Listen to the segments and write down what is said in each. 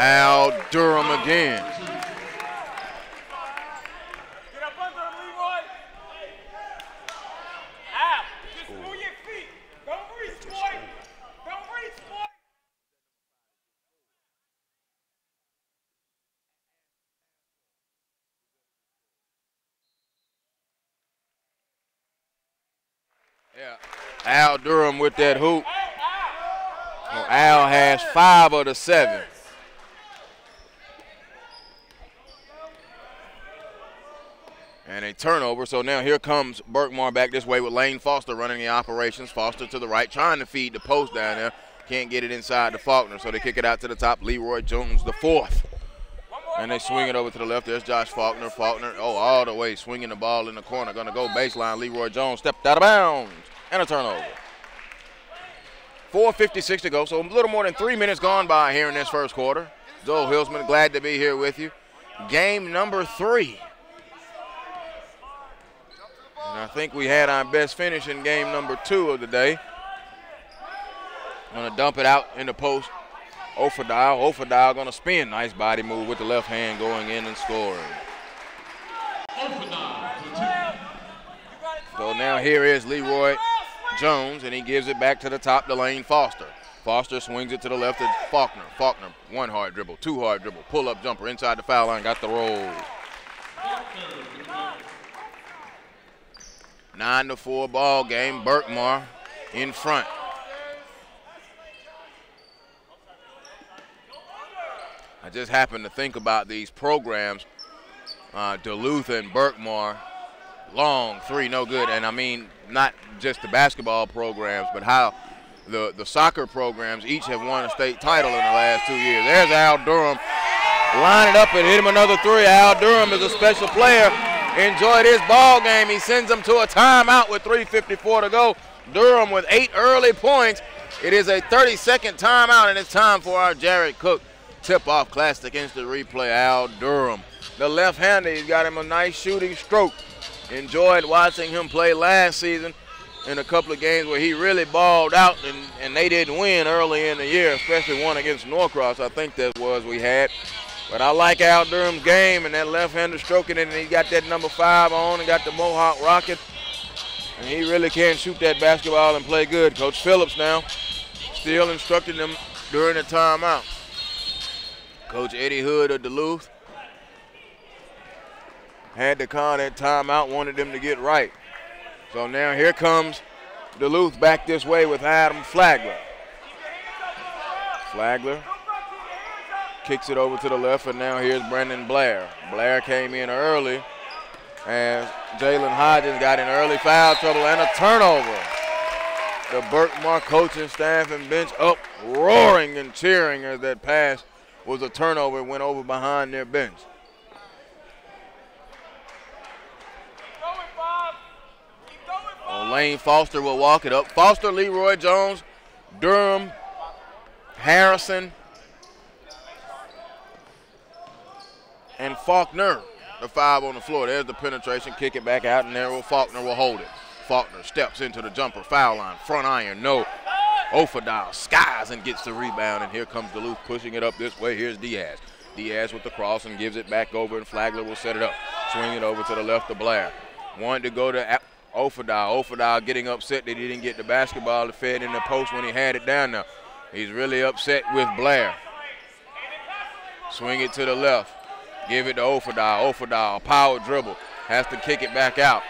Al Durham again. Get up under him, Leroy. Al, just move your feet. Don't reach, boy. Don't reach, boy. Yeah, Al Durham with that hoop. Well, Al has 5 of the 7. And a turnover, so now here comes Berkmar back this way with Lane Foster running the operations. Foster to the right, trying to feed the post down there. Can't get it inside to Faulkner, so they kick it out to the top. Leroy Jones, the 4th. And they swing it over to the left. There's Josh Faulkner. Faulkner, all the way, swinging the ball in the corner. Going to go baseline. Leroy Jones stepped out of bounds. And a turnover. 4:56 to go, so a little more than 3 minutes gone by here in this first quarter. Joel Hilsman, glad to be here with you. Game number 3. And I think we had our best finish in game number 2 of the day. Gonna dump it out in the post. Oferdile. Oferdile gonna spin. Nice body move with the left hand going in and scoring. So now here is Leroy Jones, and he gives it back to the top to Lane Foster. Foster swings it to the left to Faulkner. Faulkner, 1 hard dribble, 2 hard dribble, pull-up jumper inside the foul line, got the roll. 9-4 ball game. Berkmar in front. I just happened to think about these programs, Duluth and Berkmar. Long 3, no good, and I mean not just the basketball programs, but how the soccer programs each have won a state title in the last 2 years. There's Al Durham. Line it up and hit him another 3. Al Durham is a special player. Enjoyed his ball game. He sends them to a timeout with 3:54 to go. Durham with 8 early points. It is a 30-second timeout, and it's time for our Jared Cook tip-off classic instant replay. Al Durham, the left-hander, he's got him a nice shooting stroke. Enjoyed watching him play last season in a couple of games where he really balled out, and they didn't win early in the year, especially one against Norcross, I think that was we had. But I like Al Durham's game and that left-hander stroking it, and he got that number 5 on and got the Mohawk rocket. And he really can shoot that basketball and play good. Coach Phillips now still instructing them during the timeout. Coach Eddie Hood of Duluth had to call that timeout, wanted them to get right. So now here comes Duluth back this way with Adam Flagler. Flagler kicks it over to the left, and now here's Brandon Blair. Blair came in early as Jalen Hodgins got in early foul trouble and a turnover. The Berkmar coaching staff and bench up roaring and cheering as that pass was a turnover, went over behind their bench. Lane Foster will walk it up. Foster, Leroy Jones, Durham, Harrison, and Faulkner, the 5 on the floor. There's the penetration, kick it back out, and there Faulkner will hold it. Faulkner steps into the jumper, foul line, front iron, no. Oferdile skies and gets the rebound, and here comes Duluth pushing it up this way. Here's Diaz. Diaz with the cross and gives it back over, and Flagler will set it up. Swing it over to the left to Blair. Wanted to go to Oferdile. Oferdile getting upset that he didn't get the basketball to fed in the post when he had it down now. He's really upset with Blair. Swing it to the left. Give it to Oferdile. Oferdile, power dribble. Has to kick it back out.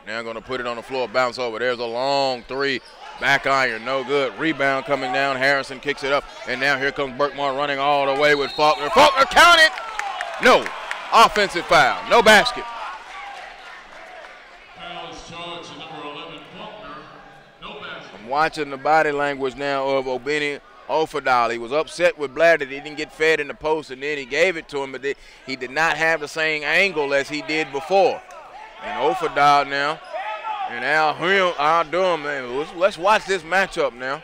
Now going to put it on the floor, bounce over. There's a long 3. Back iron, no good. Rebound coming down. Harrison kicks it up. And now here comes Berkmar running all the way with Faulkner. Faulkner counted. No. Offensive foul. No basket. I'm watching the body language now of Obeni Oferdile. He was upset with Blair that he didn't get fed in the post, and then he gave it to him, but he did not have the same angle as he did before. And Oferdile now, and Al Durham, man, let's watch this matchup now.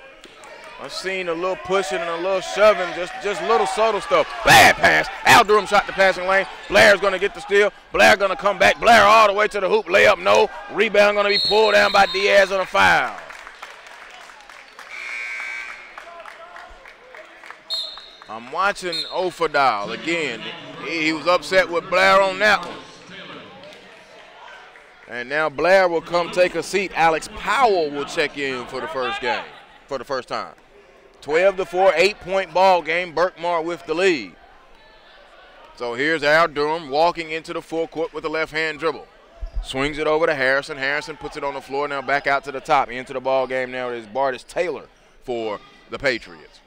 I've seen a little pushing and a little shoving, just little subtle stuff. Bad pass. Al Durham shot the passing lane. Blair's going to get the steal. Blair going to come back. Blair all the way to the hoop. Layup, no. Rebound going to be pulled down by Diaz on a foul. I'm watching Ofadal again. He was upset with Blair on that one. And now Blair will come take a seat. Alex Powell will check in for the first game, for the first time. 12-4, 8-point ball game. Berkmar with the lead. So here's Al Durham walking into the forecourt with a left-hand dribble. Swings it over to Harrison. Harrison puts it on the floor, now back out to the top. Into the ball game now is Bartis Taylor for the Patriots.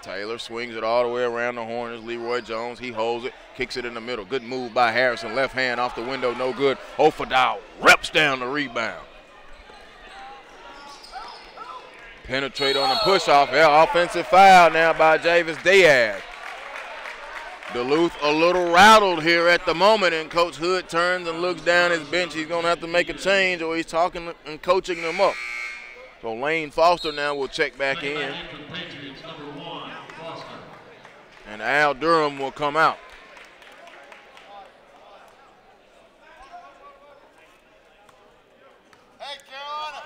Taylor swings it all the way around the horn. Is Leroy Jones. He holds it, kicks it in the middle. Good move by Harrison. Left hand off the window, no good. Ofadal rips down the rebound. Penetrate on the push-off. Yeah, offensive foul now by Javis Diaz. Duluth a little rattled here at the moment, and Coach Hood turns and looks down his bench. He's going to have to make a change, or he's talking and coaching them up. So Lane Foster now will check back in. And Al Durham will come out. Hey, Carolina.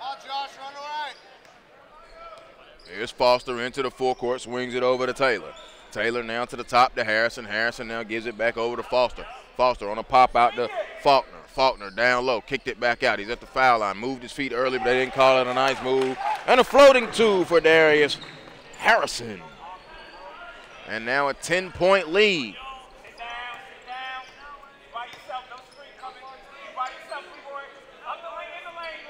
Oh, Josh, run right. Here's Foster into the forecourt, swings it over to Taylor. Taylor now to the top to Harrison. Harrison now gives it back over to Foster. Foster on a pop out to Faulkner. Faulkner down low, kicked it back out. He's at the foul line, moved his feet early, but they didn't call it a nice move. And a floating two for Darius Harrison. And now a 10-point lead. Sit down, sit down. You by yourself, no screen coming. You by yourself, boy. Up the lane, in the lane,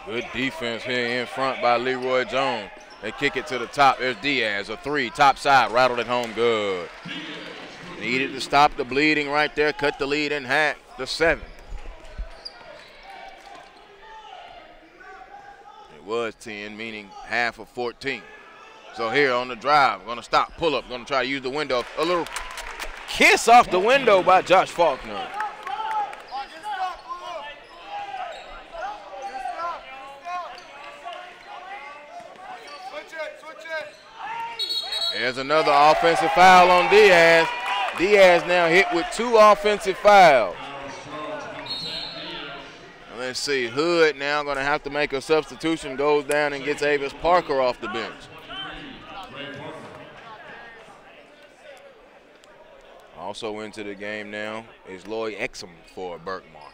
Lane. Good defense here in front by Leroy Jones. They kick it to the top. There's Diaz, a three, top side, rattled it home good. Needed to stop the bleeding right there, cut the lead in half to 7. It was 10, meaning half of 14. So here on the drive, gonna stop, pull up, gonna try to use the window. A little kiss off the window by Josh Faulkner. There's another offensive foul on Diaz. Diaz now hit with 2 offensive fouls. Let's see, Hood now going to have to make a substitution, goes down and gets Avis Parker off the bench. Also into the game now is Lloyd Exum for Berkmar.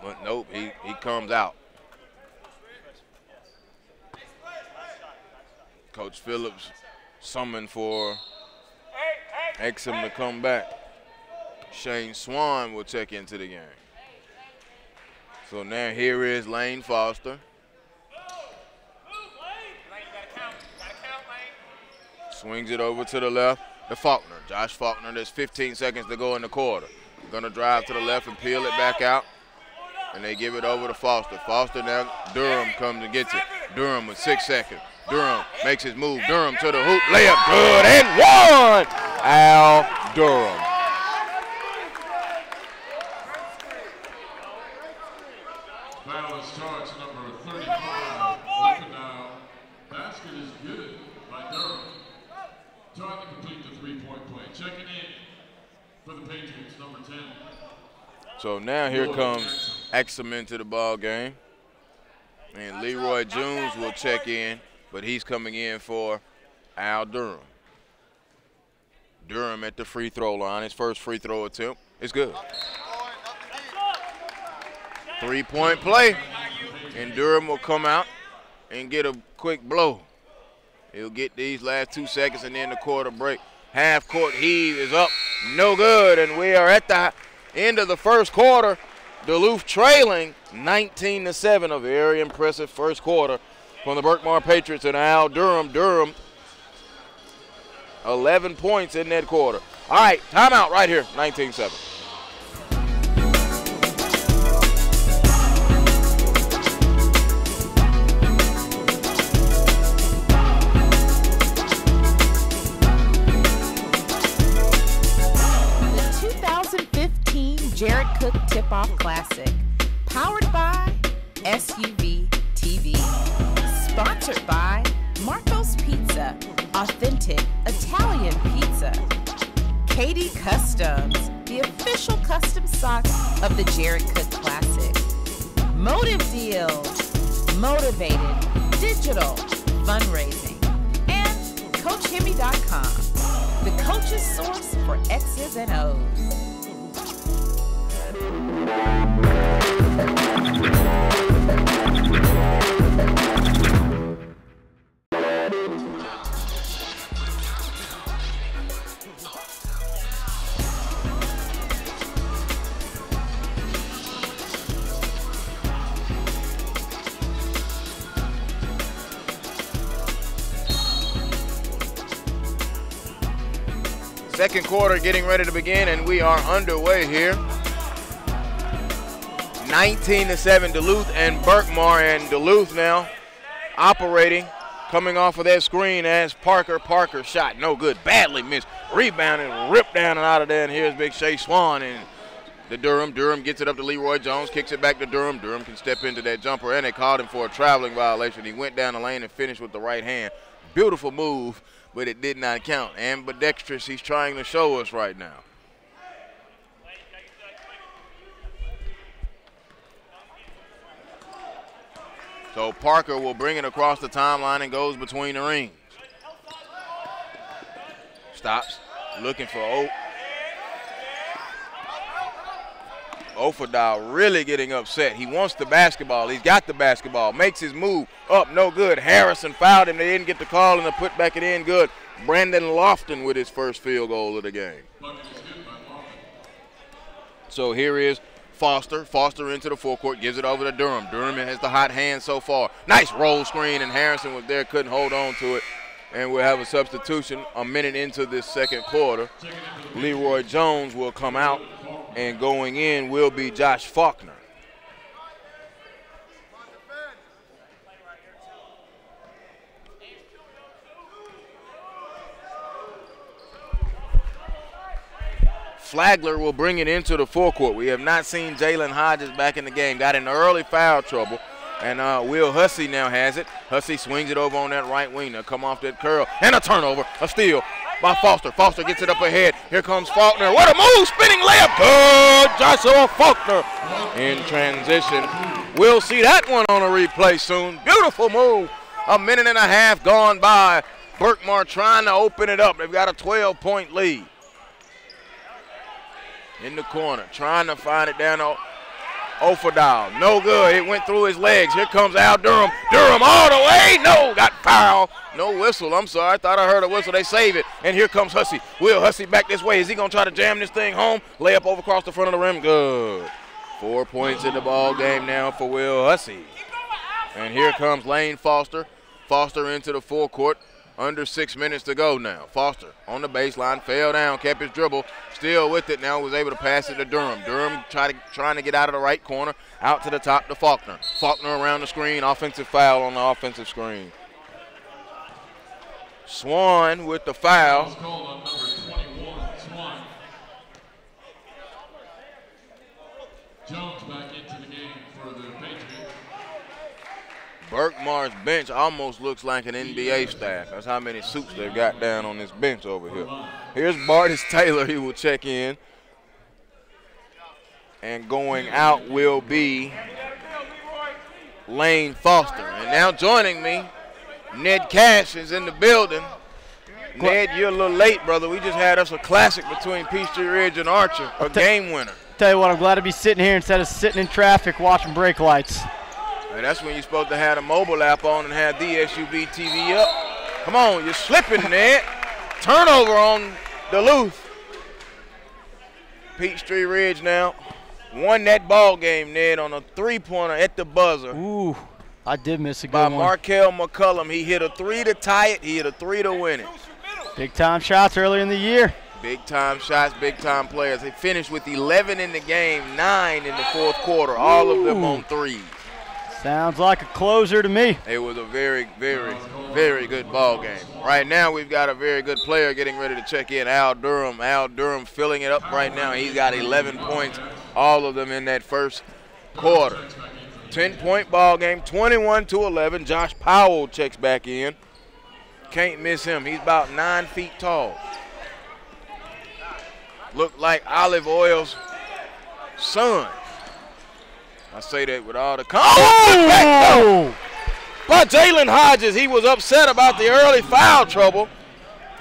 But nope, he comes out. Coach Phillips summoned for Exum to come back. Shane Swan will check into the game. So now here is Lane Foster. Swings it over to the left to Faulkner. Josh Faulkner, there's 15 seconds to go in the quarter. Gonna drive to the left and peel it back out. And they give it over to Foster. Foster now, Durham comes and gets it. Durham with 6 seconds. Durham makes his move. Durham to the hoop. Layup good and 1. Al Durham. Foul starts number 35. Ofadal. Basket is good by Durham. Trying to complete the 3-point play. Checking in for the Patriots, number 10. So now here comes Exum into the ball game. And Leroy Jones will check in, but he's coming in for Al Durham. Durham at the free throw line. His first free throw attempt is good. 3-point play. And Durham will come out and get a quick blow. He'll get these last 2 seconds and then the quarter break. Half court heave is up. No good. And we are at the end of the first quarter. Duluth trailing 19-7. A very impressive first quarter from the Berkmar Patriots and Al Durham. Durham, 11 points in that quarter. All right, timeout right here, 19-7. The 2015 Jared Cook Tip-Off Classic, powered by SUV TV. Sponsored by Marco's Pizza, authentic Italian pizza. Katie Customs, the official custom socks of the Jared Cook Classic. Motive Deals, Motivated, Digital, Fundraising, and CoachHimmy.com, the coach's source for X's and O's. Second quarter getting ready to begin, and we are underway here. 19-7 Duluth and Berkmar, and Duluth now operating, coming off of that screen as Parker shot. No good, badly missed. Rebounded, ripped down and out of there, and here's Big Shay Swan and the Durham. Durham gets it up to Leroy Jones, kicks it back to Durham. Durham can step into that jumper, and they called him for a traveling violation. He went down the lane and finished with the right hand. Beautiful move, but it did not count. Ambidextrous, he's trying to show us right now. So Parker will bring it across the timeline and goes between the rings. Stops, looking for Ofadal really getting upset. He wants the basketball. He's got the basketball. Makes his move. Up, no good. Harrison fouled him. They didn't get the call, and they put back it in good. Brandon Lofton with his first field goal of the game. So here is Foster. Foster into the forecourt, gives it over to Durham. Durham has the hot hand so far. Nice roll screen, and Harrison was there, couldn't hold on to it. And we'll have a substitution a minute into this second quarter. Leroy Jones will come out, and going in will be Josh Faulkner. Flagler will bring it into the forecourt. We have not seen Jalen Hodges back in the game. Got in early foul trouble, and Will Hussey now has it. Hussey swings it over on that right wing. They'll come off that curl, and a turnover, a steal by Foster. Foster gets it up ahead. Here comes Faulkner. What a move, spinning layup. Good, Joshua Faulkner in transition. We'll see that one on a replay soon. Beautiful move. A minute and a half gone by. Berkmar trying to open it up. They've got a 12-point lead. In the corner, trying to find it down Ofadal. No good. It went through his legs. Here comes Al Durham. Durham all the way. No, got fouled. No whistle. I'm sorry. I thought I heard a whistle. They save it. And here comes Hussey. Will Hussey back this way. Is he going to try to jam this thing home? Layup over across the front of the rim. Good. 4 points in the ball game now for Will Hussey. And here comes Lane Foster. Foster into the forecourt. Under 6 minutes to go now. Foster on the baseline, fell down, kept his dribble, still with it now, was able to pass it to Durham. Durham trying to get out of the right corner, out to the top to Faulkner. Faulkner around the screen, offensive foul on the offensive screen. Swan with the foul. Called on number 21, Swan. Jones back into the game for the Patriots. Berkmar's bench almost looks like an NBA staff. That's how many suits they've got down on this bench over here. Here's Bartis Taylor. He will check in. And going out will be Lane Foster. And now joining me, Ned Cash is in the building. Ned, you're a little late, brother. We just had us a classic between Peachtree Ridge and Archer, a game winner. Tell you what, I'm glad to be sitting here instead of sitting in traffic watching brake lights. And that's when you're supposed to have the mobile app on and have DSUV TV up. Come on, you're slipping, Ned. Turnover on Duluth. Peachtree Ridge now won that ball game, Ned, on a three-pointer at the buzzer. Ooh, I did miss a good by one. Markel McCullum. He hit a three to tie it. He hit a three to win it. Big-time shots earlier in the year. Big-time shots, big-time players. They finished with 11 in the game, 9 in the fourth quarter, all of them on threes. Sounds like a closer to me. It was a very, very, very good ball game. Right now we've got a very good player getting ready to check in, Al Durham. Al Durham filling it up right now. He's got 11 points, all of them in that first quarter. 10-point ball game, 21-11. Josh Powell checks back in. Can't miss him. He's about 9 feet tall. Looked like Olive Oil's son. I say that with all the confidence. But Jalen Hodges, he was upset about the early foul trouble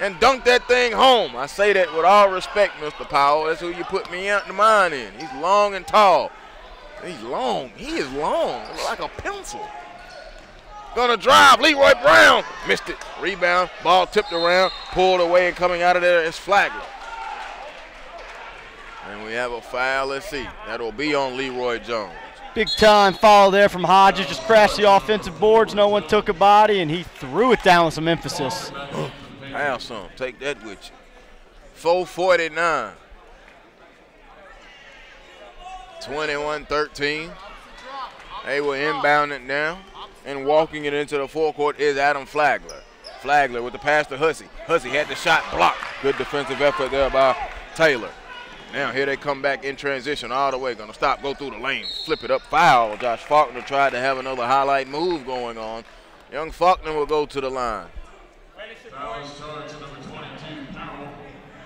and dunked that thing home. I say that with all respect, Mr. Powell. That's who you put me out in the mind in. He's long and tall. He's long. He is long, like a pencil. Gonna drive. Leroy Brown missed it. Rebound. Ball tipped around, pulled away, and coming out of there is Flagler. And we have a foul. Let's see. That'll be on Leroy Jones. Big time foul there from Hodges. Just crashed the offensive boards. No one took a body, and he threw it down with some emphasis. Have some. Take that with you. 4:49. 21-13. They will inbound it now. And walking it into the forecourt is Adam Flagler. Flagler with the pass to Hussey. Hussey had the shot blocked. Good defensive effort there by Taylor. Now here they come back in transition all the way. Gonna stop, go through the lane, flip it up, foul. Josh Faulkner tried to have another highlight move going on. Young Faulkner will go to the line.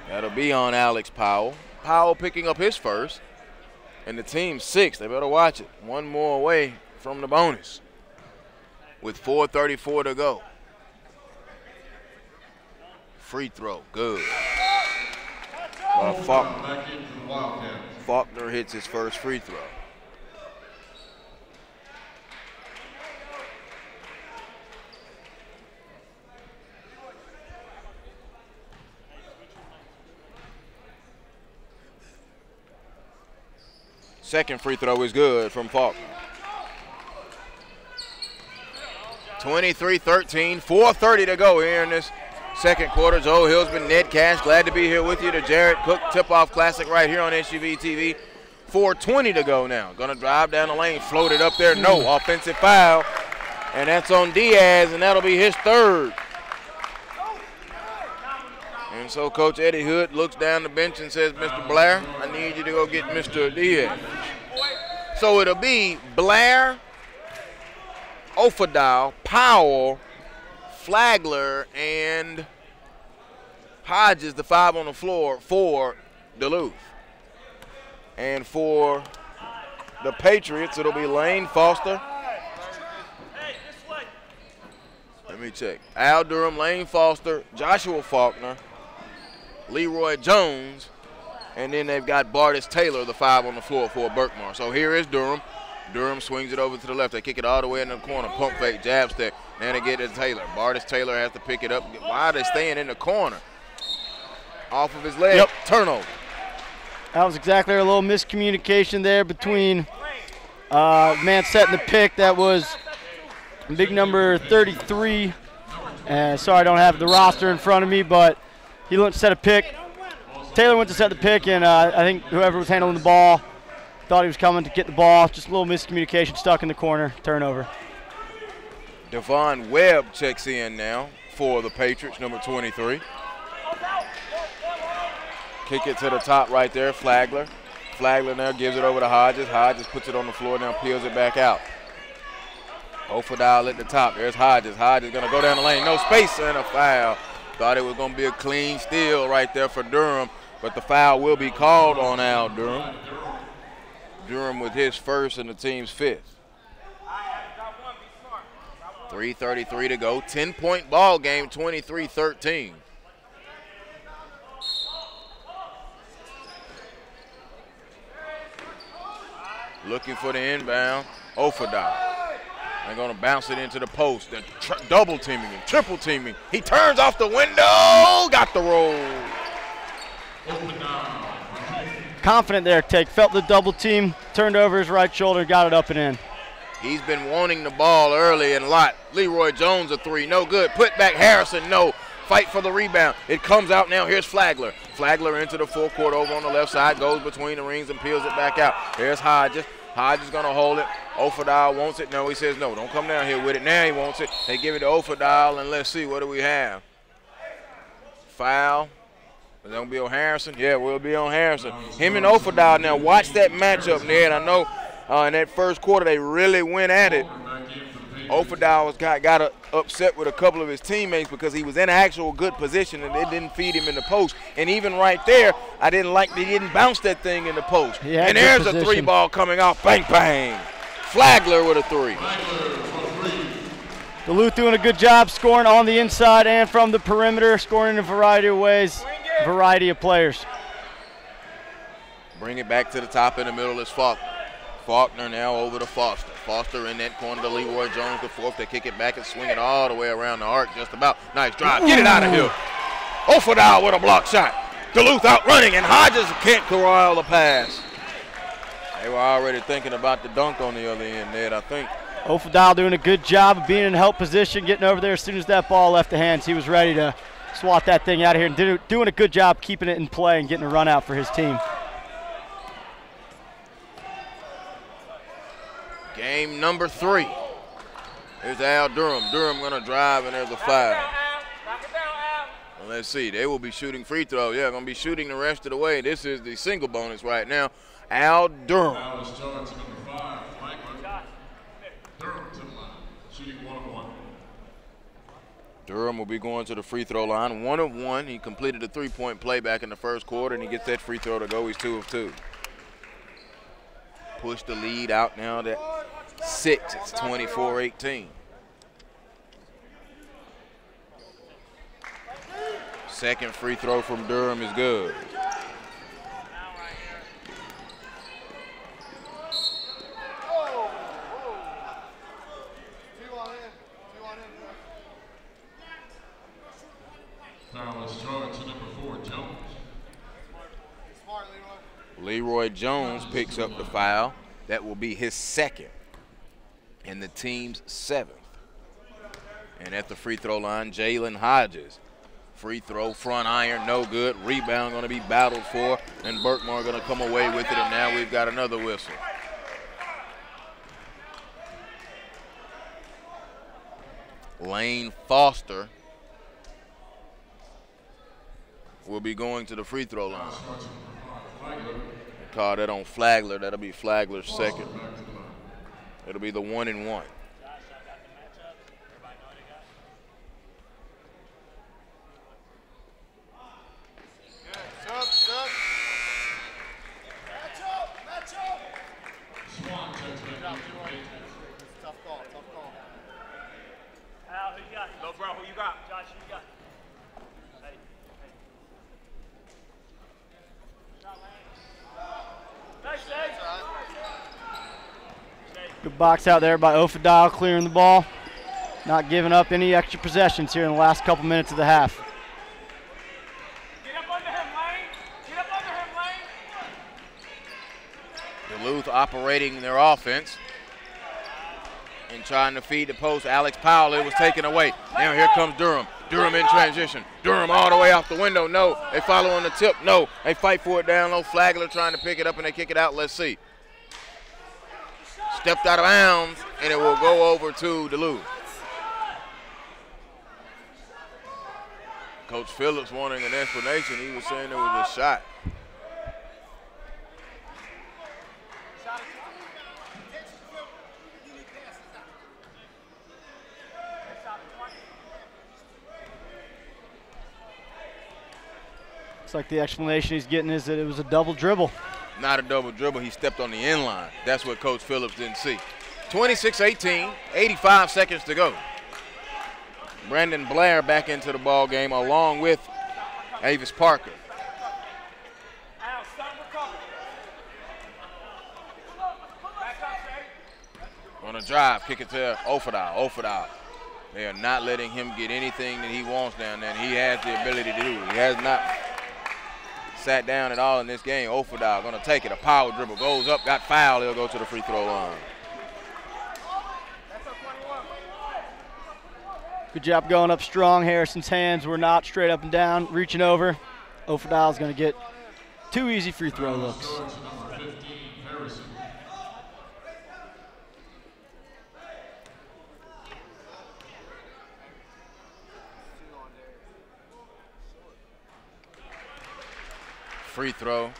That'll be on Alex Powell. Powell picking up his first. And the team's 6. They better watch it. One more away from the bonus. With 4:34 to go. Free throw, good. Faulkner hits his first free throw. Second free throw is good from Faulkner. 23-13, 4:30 to go here in this second quarter. Joe Hillsman, Ned Cash, glad to be here with you. The Jared Cook Tip-Off Classic right here on SUV TV. 4:20 to go now. Gonna drive down the lane, float it up there. No, offensive foul. And that's on Diaz, and that'll be his third. And so Coach Eddie Hood looks down the bench and says, Mr. Blair, I need you to go get Mr. Diaz. So it'll be Blair, Ofadal, Powell, Flagler, and Hodges, the 5 on the floor for Duluth. And for the Patriots, it'll be Lane Foster. Let me check. Al Durham, Lane Foster, Joshua Faulkner, Leroy Jones, and then they've got Bardis Taylor, the 5 on the floor for Berkmar. So here is Durham. Durham swings it over to the left. They kick it all the way in the corner. Pump fake, jab step. Then they get it to Taylor. Bardis Taylor has to pick it up. Why are they staying in the corner? Off of his leg. Yep. Turnover. That was exactly a little miscommunication there between man setting the pick. That was big number 33. Sorry, I don't have the roster in front of me, but he went to set a pick. Taylor went to set the pick, and I think whoever was handling the ball thought he was coming to get the ball. Just a little miscommunication, stuck in the corner, turnover. Devon Webb checks in now for the Patriots, number 23. Kick it to the top right there, Flagler. Flagler now gives it over to Hodges. Hodges puts it on the floor, now peels it back out. Ofadal at the top. There's Hodges. Hodges going to go down the lane. No space and a foul. Thought it was going to be a clean steal right there for Durham, but the foul will be called on Al Durham. Durham with his first and the team's 5th. 3:33 to go. 10-point ball game, 23-13. Looking for the inbound. Ofadal. They're going to bounce it into the post. They're double teaming him, triple teaming. He turns off the window. Got the roll. Confident there, Tate. Felt the double team, turned over his right shoulder, got it up and in. He's been wanting the ball early and a lot. Leroy Jones a 3, no good. Put back Harrison, no. Fight for the rebound. It comes out now. Here's Flagler. Flagler into the full court over on the left side, goes between the rings and peels it back out. There's Hodges. Hodges going to hold it. Ofadal wants it. No, he says no. Don't come down here with it. Now he wants it. They give it to Ofadal, and let's see. What do we have? Foul. Is that going to be on Harrison? Yeah, we'll be on Harrison. Him and Ofadal. Now watch that matchup, Ned. I know in that first quarter they really went at it. Ofadal got upset with a couple of his teammates because he was in actual good position and they didn't feed him in the post. And even right there, I didn't like they didn't bounce that thing in the post. And there's a 3 ball coming off. Bang, bang. Flagler with a three. Duluth doing a good job scoring on the inside and from the perimeter, scoring in a variety of ways, variety of players. Bring it back to the top in the middle is Faulkner. Faulkner now over to Foster. Foster in that corner to Leroy Jones, the fourth. They kick it back and swing it all the way around the arc just about. Nice drive. Get it out of here. Offerdahl with a block shot. Duluth out running, and Hodges can't corral the pass. They were already thinking about the dunk on the other end, Ned, I think. Offerdahl doing a good job of being in help position, getting over there as soon as that ball left the hands. He was ready to swat that thing out of here and doing a good job keeping it in play and getting a run out for his team. Game number 3. Here's Al Durham. Durham going to drive, and there's a foul. Well, let's see. They will be shooting free throws. Yeah, going to be shooting the rest of the way. This is the single bonus right now. Al Durham. Foul is charged to number 5, Michael. Durham to the line, shooting 1 of 1. Durham will be going to the free throw line. 1 of 1. He completed a three-point play back in the first quarter, and he gets that free throw to go. He's 2 of 2. Push the lead out now to 6. It's 24-18. Second free throw from Durham is good. Foul is charged to number 4, Jones. Leroy Jones picks up the foul. That will be his second and the team's 7th. And at the free throw line, Jalen Hodges. Free throw, front iron, no good. Rebound going to be battled for, and Berkmar going to come away with it, and now we've got another whistle. Lane Foster will be going to the free throw line. Call that on Flagler. That'll be Flagler's second. It'll be the 1 and 1. Look, bro, who you got? Josh, who you got? Good box out there by Offerdahl, clearing the ball. Not giving up any extra possessions here in the last couple minutes of the half. Get up under him, Lane. Get up under him, Lane. Duluth operating their offense and trying to feed the post. Alex Powell, it was taken away. Now here comes Durham. Durham in transition. Durham all the way out the window. No. They follow on the tip. No. They fight for it down low. Flagler trying to pick it up, and they kick it out. Let's see. Stepped out of bounds, and it will go over to Duluth. Coach Phillips wanting an explanation. He was saying it was a shot. Looks like the explanation he's getting is that it was a double dribble. Not a double dribble. He stepped on the end line. That's what Coach Phillips didn't see. 26-18, 85 seconds to go. Brandon Blair back into the ball game along with Avis Parker. On a drive, kick it to Offerdahl. Offerdahl. They are not letting him get anything that he wants down there, and he has the ability to do it. He has not sat down at all in this game. Offerdahl going to take it. A power dribble. Goes up, got fouled. He'll go to the free throw line. Good job going up strong. Harrison's hands were not straight up and down. Reaching over. Offerdahl's going to get 2 easy free throw looks. Free throw.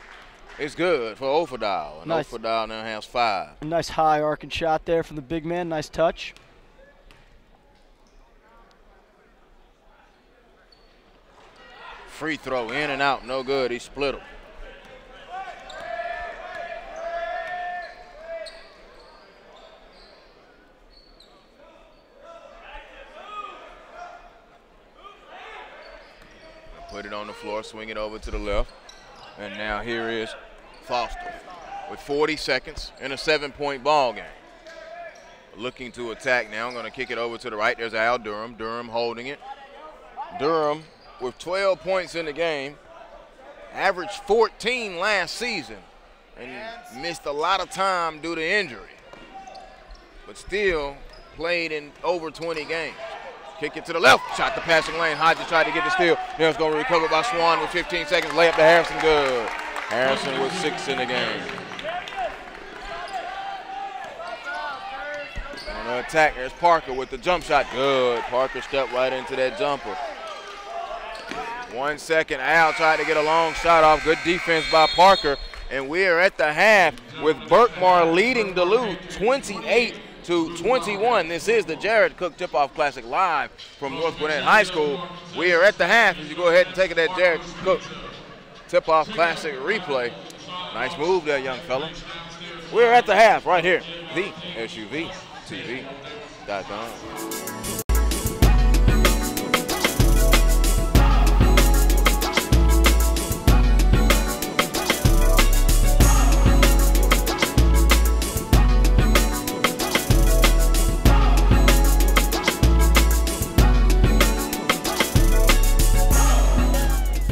It's good for Offerdahl. And nice. Offerdahl now has 5. A nice high arcing shot there from the big man. Nice touch. Free throw in and out. No good. He split him. floor, swing it over to the left. And now here is Foster with 40 seconds in a 7-point ball game. Looking to attack now. I'm going to kick it over to the right. There's Al Durham. Durham holding it. Durham with 12 points in the game. Averaged 14 last season and missed a lot of time due to injury. But still played in over 20 games. Kick it to the left. Shot the passing lane. Hodges tried to get the steal. Now it's going to be recovered by Swan with 15 seconds. Layup to Harrison. Good. Harrison with 6 in the game. On the attack, there's Parker with the jump shot. Good. Parker stepped right into that jumper. 1 second. Al tried to get a long shot off. Good defense by Parker. And we are at the half with Berkmar leading Duluth 28-21. This is the Jared Cook Tip-Off Classic live from North Gwinnett High School. We are at the half as you go ahead and take it that Jared Cook Tip-Off Classic replay. Nice move there, young fella. We're at the half right here. The SUVTV.com.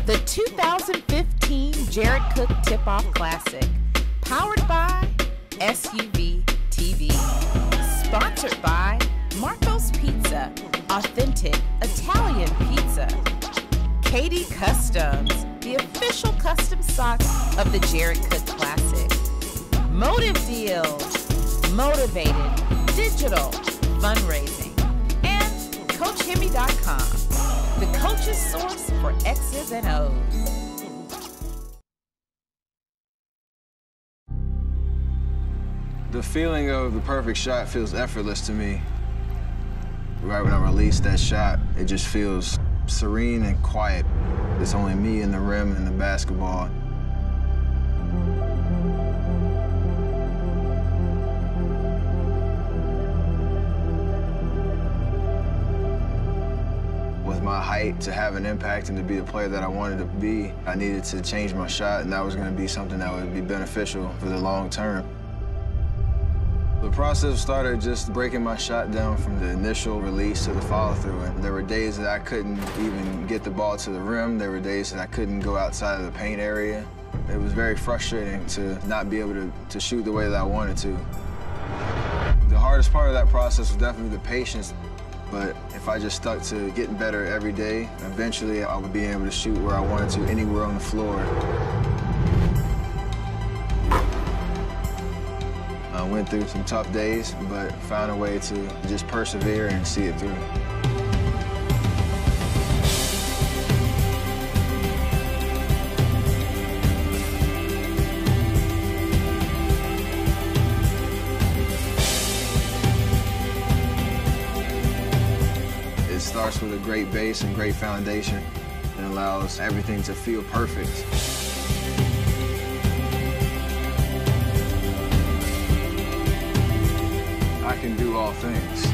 The 2015 Jared Cook Tip-Off Classic, powered by SUV TV, sponsored by Marco's Pizza, authentic Italian pizza, Katie Customs, the official custom socks of the Jared Cook Classic, Motive Deals, Motivated, Digital, Fundraising, and CoachHemi.com, the coach's source for X's and O's. The feeling of the perfect shot feels effortless to me. Right when I release that shot, it just feels serene and quiet. It's only me and the rim and the basketball. With my height, to have an impact and to be the player that I wanted to be, I needed to change my shot, and that was going to be something that would be beneficial for the long term. The process started just breaking my shot down from the initial release to the follow-through. And there were days that I couldn't even get the ball to the rim. There were days that I couldn't go outside of the paint area. It was very frustrating to not be able to shoot the way that I wanted to. The hardest part of that process was definitely the patience. But if I just stuck to getting better every day, eventually I would be able to shoot where I wanted to, anywhere on the floor. I went through some tough days, but found a way to just persevere and see it through. It starts with a great base and great foundation. It allows everything to feel perfect. I can do all things.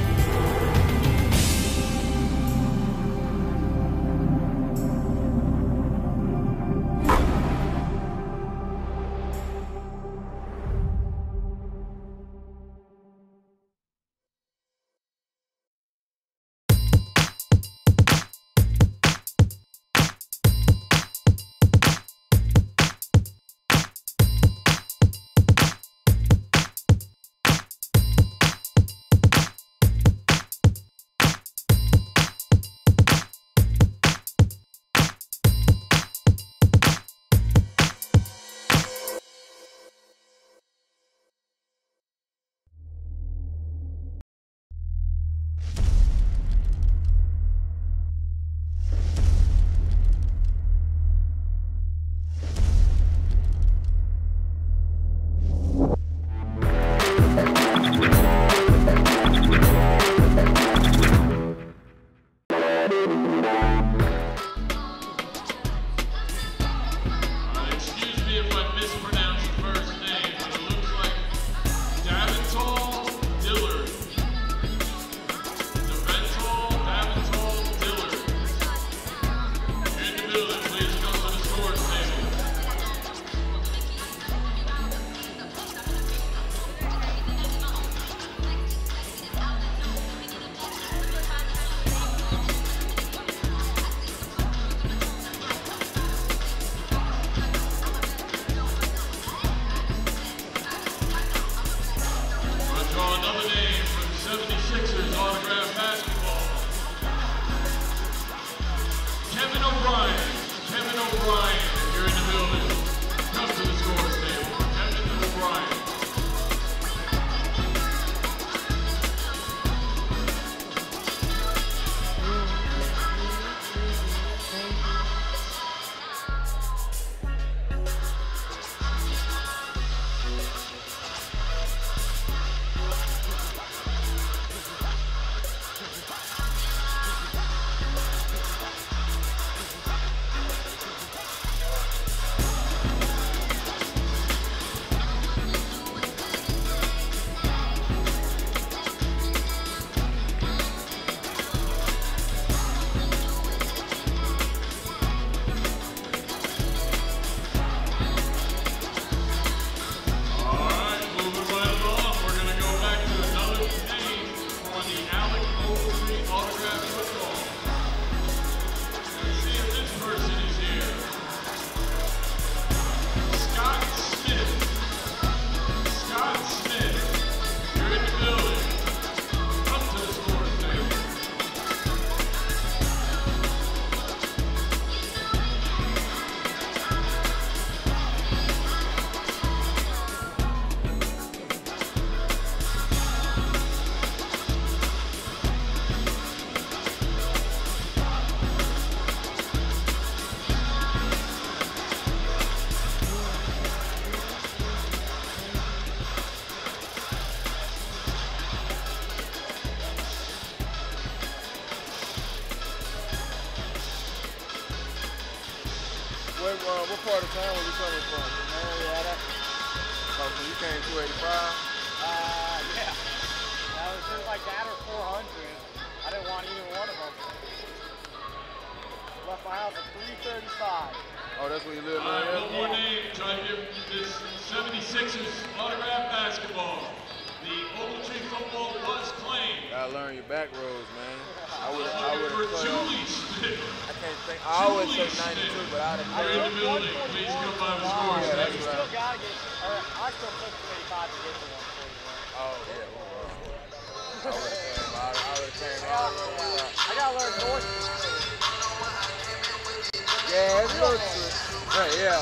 what part of town were you coming from? Marietta. Oh, so you came 285? Yeah. That was just like that or 400. I didn't want either one of them. Left my house at 3:35. Oh, that's where you live, All right, man. one more name. Try to give this 76ers autograph basketball. The Ogletree football was claimed. Gotta learn your back rows, man. I would For have Julie Smith. I can't think. I always say 92, but I'd have You're in the building. Please come by the scores. Yeah, that's You right. still gotta get, I still took 285 to get to 141. Oh, yeah. I would have came all the way out. I gotta learn north. Yeah, it's good. Right, yeah.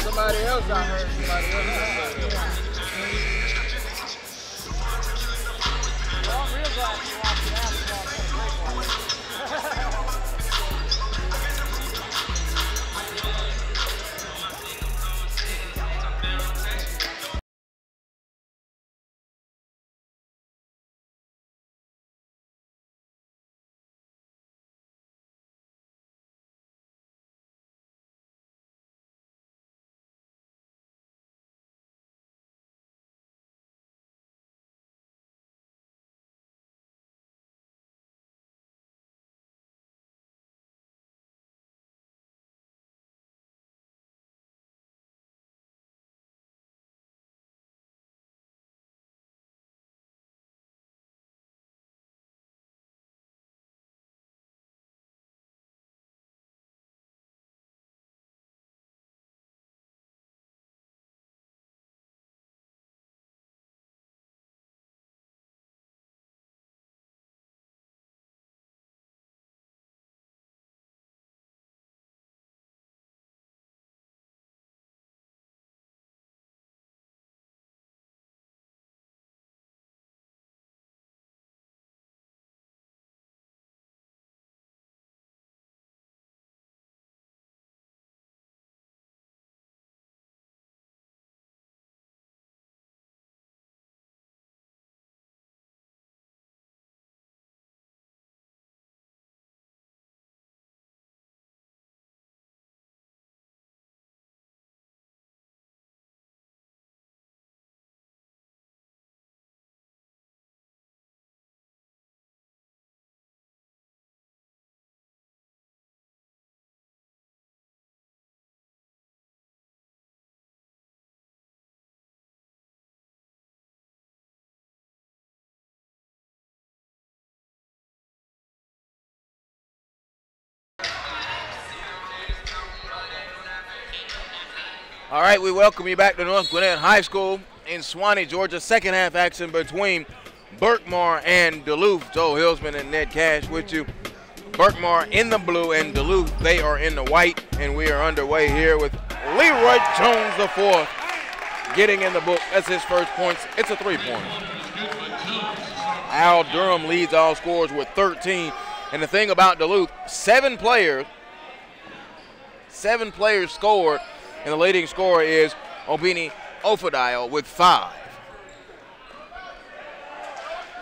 Somebody else I heard. Somebody else I heard. Well, I'm real glad you watched the basketball. It's a great one. All right, we welcome you back to North Gwinnett High School in Swanee, Georgia. Second half action between Berkmar and Duluth. Joe Hillsman and Ned Cash with you. Berkmar in the blue and Duluth, they are in the white. And we are underway here with Leroy Jones IV getting in the book. That's his first points. It's a three-pointer. Al Durham leads all scorers with 13. And the thing about Duluth, seven players scored. And the leading scorer is Obini Ofadial with 5.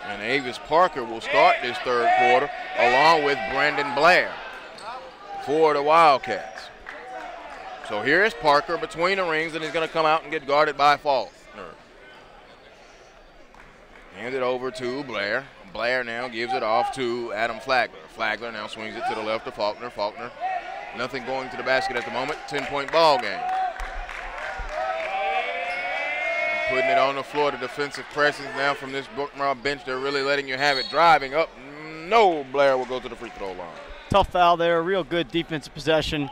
And Avis Parker will start this third quarter along with Brandon Blair for the Wildcats. So here is Parker between the rings, and he's going to come out and get guarded by Faulkner. Hand it over to Blair. Blair now gives it off to Adam Flagler. Flagler now swings it to the left of Faulkner. Faulkner, nothing going to the basket at the moment. 10-point ball game. Putting it on the floor, the defensive presence now from this Berkmar bench. They're really letting you have it. Driving up. No, Blair will go to the free throw line. Tough foul there. Real good defensive possession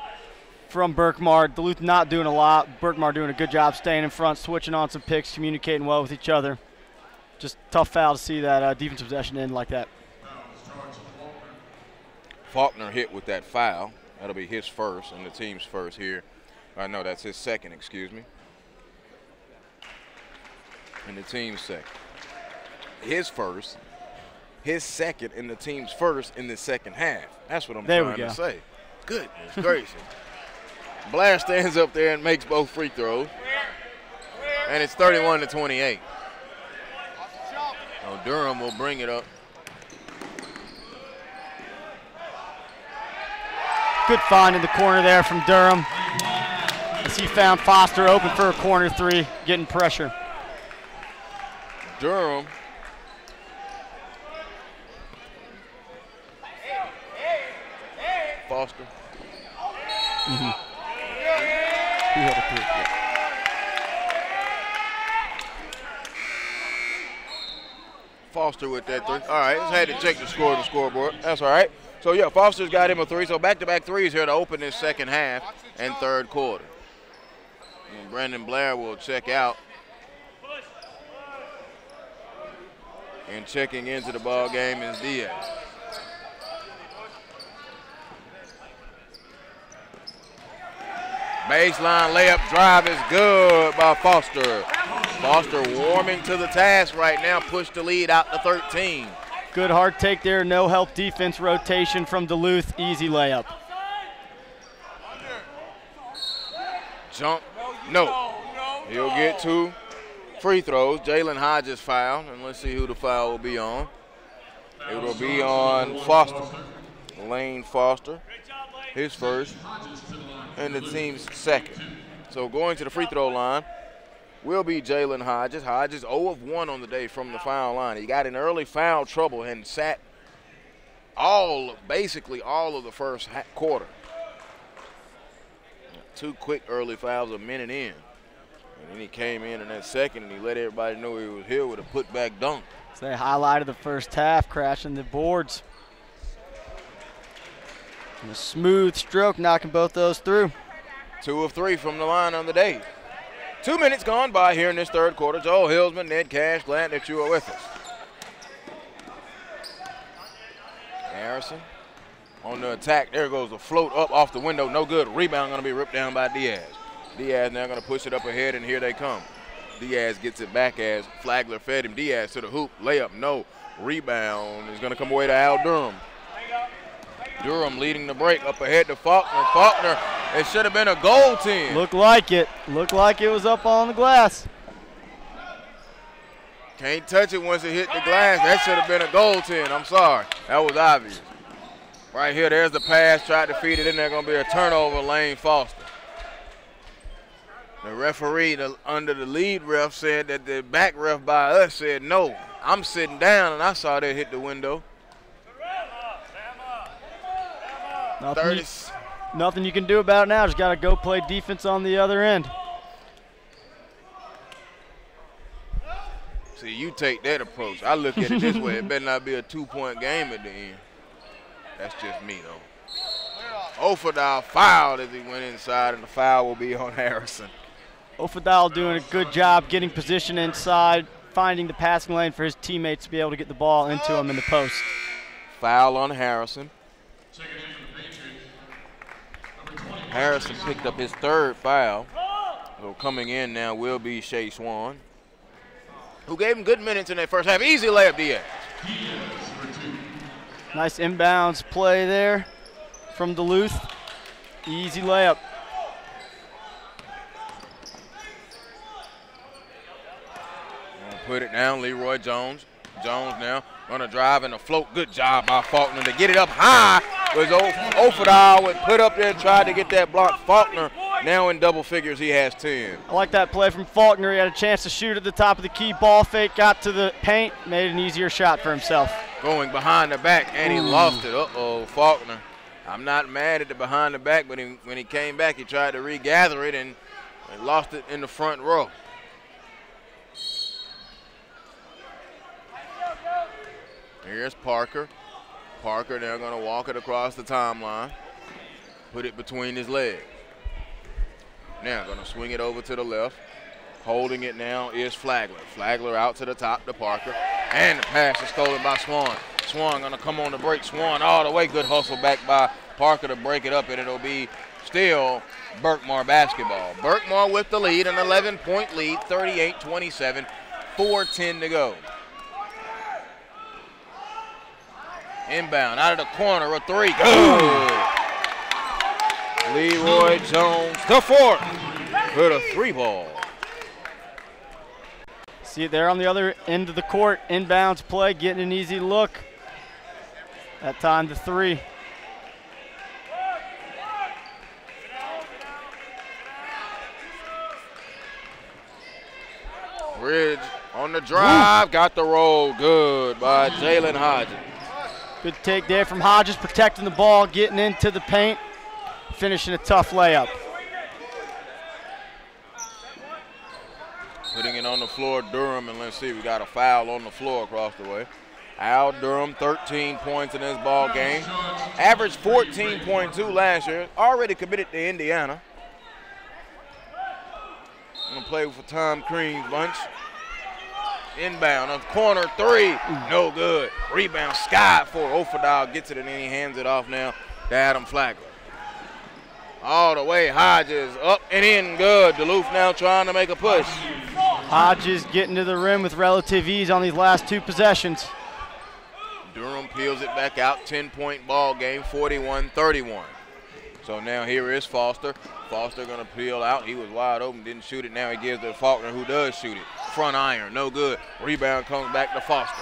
from Berkmar. Duluth not doing a lot. Berkmar doing a good job staying in front, switching on some picks, communicating well with each other. Just tough foul to see that defensive possession end like that. Faulkner hit with that foul. That'll be his first and the team's first here. No, that's his second, excuse me. And the team's second. His first, his second, and the team's first in the second half. That's what I'm trying to say. Goodness gracious. Blair stands up there and makes both free throws. And it's 31-28. So Durham will bring it up. Good find in the corner there from Durham, as he found Foster open for a corner three, getting pressure. Durham Foster. He had a three. Yeah. Foster with that three. All right, just had to check the score on the scoreboard. That's all right. So, yeah, Foster's got him a three. So back-to-back threes here to open this second half and third quarter. And Brandon Blair will check out. And checking into the ball game is Diaz. Baseline layup drive is good by Foster. Foster warming to the task right now, push the lead out to 13. Good hard take there, no help defense rotation from Duluth, easy layup. Jump, no. He'll get two free throws. Jalen Hodges fouled, and let's see who the foul will be on. It will be on Foster, Lane Foster, his first, and the team's second. So going to the free throw line will be Jalen Hodges. Hodges 0 of 1 on the day from the foul line. He got in early foul trouble and sat basically all of the first quarter. Two quick early fouls a minute in. And then he came in that second and he let everybody know he was here with a putback dunk. So they highlighted the first half, crashing the boards. And a smooth stroke, knocking both those through. 2 of 3 from the line on the day. 2 minutes gone by here in this third quarter. Joel Hillsman, Ned Cash, glad that you are with us. Harrison on the attack. There goes the float up off the window. No good. Rebound going to be ripped down by Diaz. Diaz now going to push it up ahead, and here they come. Diaz gets it back as Flagler fed him. Diaz to the hoop. Layup, no. Rebound is going to come away to Al Durham. Durham leading the break up ahead to Faulkner. Faulkner, it should have been a goal 10. Looked like it. Looked like it was up on the glass. Can't touch it once it hit the glass. That should have been a goal 10. I'm sorry. That was obvious. Right here, there's the pass. Tried to feed it in there. Going to be a turnover, Lane Foster. The referee under the lead ref said that the back ref by us said no. I'm sitting down, and I saw that hit the window. Nothing you can do about it now. Just got to go play defense on the other end. See, you take that approach. I look at it this way. It better not be a 2-point game at the end. That's just me, though. Ofadal fouled as he went inside, and the foul will be on Harrison. Ofadal doing a good job getting position inside, finding the passing lane for his teammates to be able to get the ball into him in the post. Foul on Harrison. Harrison picked up his third foul. So coming in now will be Shea Swan, who gave him good minutes in that first half. Easy layup, Diaz. Nice inbounds play there from Duluth. Easy layup. Put it down, Leroy Jones. Jones now gonna drive and a float. Good job by Faulkner to get it up high. Was Ofadal would put up there, tried to get that block. Faulkner Now in double figures, he has 10. I like that play from Faulkner. He had a chance to shoot at the top of the key. Ball fake, got to the paint, made an easier shot for himself. Going behind the back, and he lost it. Uh-oh, Faulkner. I'm not mad at the behind the back, but when he came back, he tried to regather it and lost it in the front row. Here's Parker. Parker now going to walk it across the timeline, put it between his legs. Now going to swing it over to the left. Holding it now is Flagler. Flagler out to the top to Parker. And the pass is stolen by Swan. Swan going to come on the break. Swan all the way. Good hustle back by Parker to break it up, and it'll be still Berkmar basketball. Berkmar with the lead, an 11-point lead, 38-27, 4:10 to go. Inbound out of the corner, a three. Good. Leroy Jones to fourth with a three ball. See it there on the other end of the court. Inbounds play, getting an easy look. That time the three. Bridge on the drive, got the roll. Good by Jalen Hodges. Good take there from Hodges, protecting the ball, getting into the paint, finishing a tough layup. Putting it on the floor, Durham, and let's see, we got a foul on the floor across the way. Al Durham, 13 points in this ball game. Averaged 14.2 last year, already committed to Indiana. Gonna play for Tom Crean's bunch. Inbound of corner three, no good. Rebound, Sky for Ofadal, gets it and then he hands it off now to Adam Flagler. All the way, Hodges up and in, good. Duluth now trying to make a push. Hodges getting to the rim with relative ease on these last two possessions. Durham peels it back out, 10-point ball game, 41-31. So now here is Foster. Foster gonna peel out. He was wide open, didn't shoot it. Now he gives it to Faulkner, who does shoot it. Front iron, no good. Rebound comes back to Foster.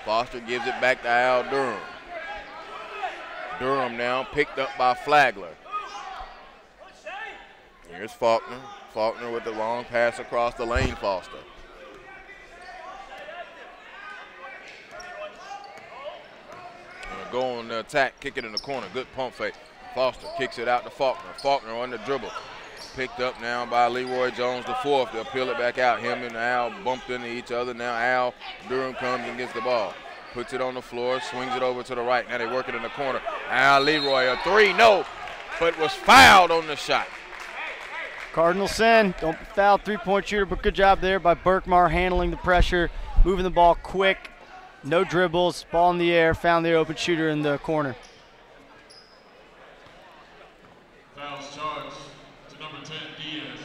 Foster gives it back to Al Durham. Durham now picked up by Flagler. Here's Faulkner. Faulkner with the long pass across the lane, Foster. Gonna go on the attack, kick it in the corner. Good pump fake. Foster kicks it out to Faulkner. Faulkner on the dribble. Picked up now by Leroy Jones, the fourth. They'll peel it back out. Him and Al bumped into each other. Now Al Durham comes and gets the ball. Puts it on the floor, swings it over to the right. Now they work it in the corner. Al Leroy, a three, no, but was fouled on the shot. Cardinal sin, don't foul three-point shooter, but good job there by Berkmar handling the pressure, moving the ball quick, no dribbles, ball in the air, found the open shooter in the corner. Fouls charged to number 10, Diaz.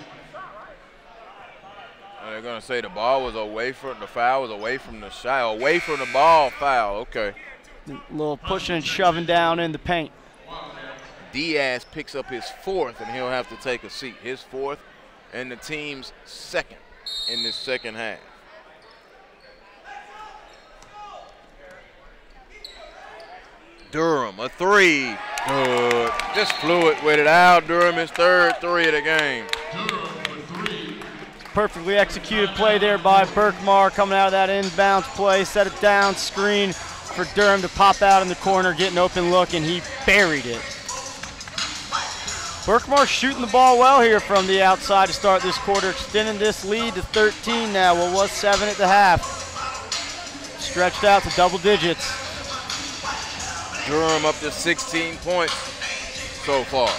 They're gonna say the ball was away from the foul, was away from the shot, away from the ball, foul. Okay. A little pushing and shoving down in the paint. Diaz picks up his fourth, and he'll have to take a seat. His fourth, and the team's second in this second half. Durham, a three. Good. Just flew it with it. Al Durham, his third three of the game. Perfectly executed play there by Berkmar, coming out of that inbounds play, set it down, screen for Durham to pop out in the corner, get an open look, and he buried it. Berkmar shooting the ball well here from the outside to start this quarter, extending this lead to 13 now. Well, was 7 at the half. Stretched out to double digits. Durham up to 16 points so far.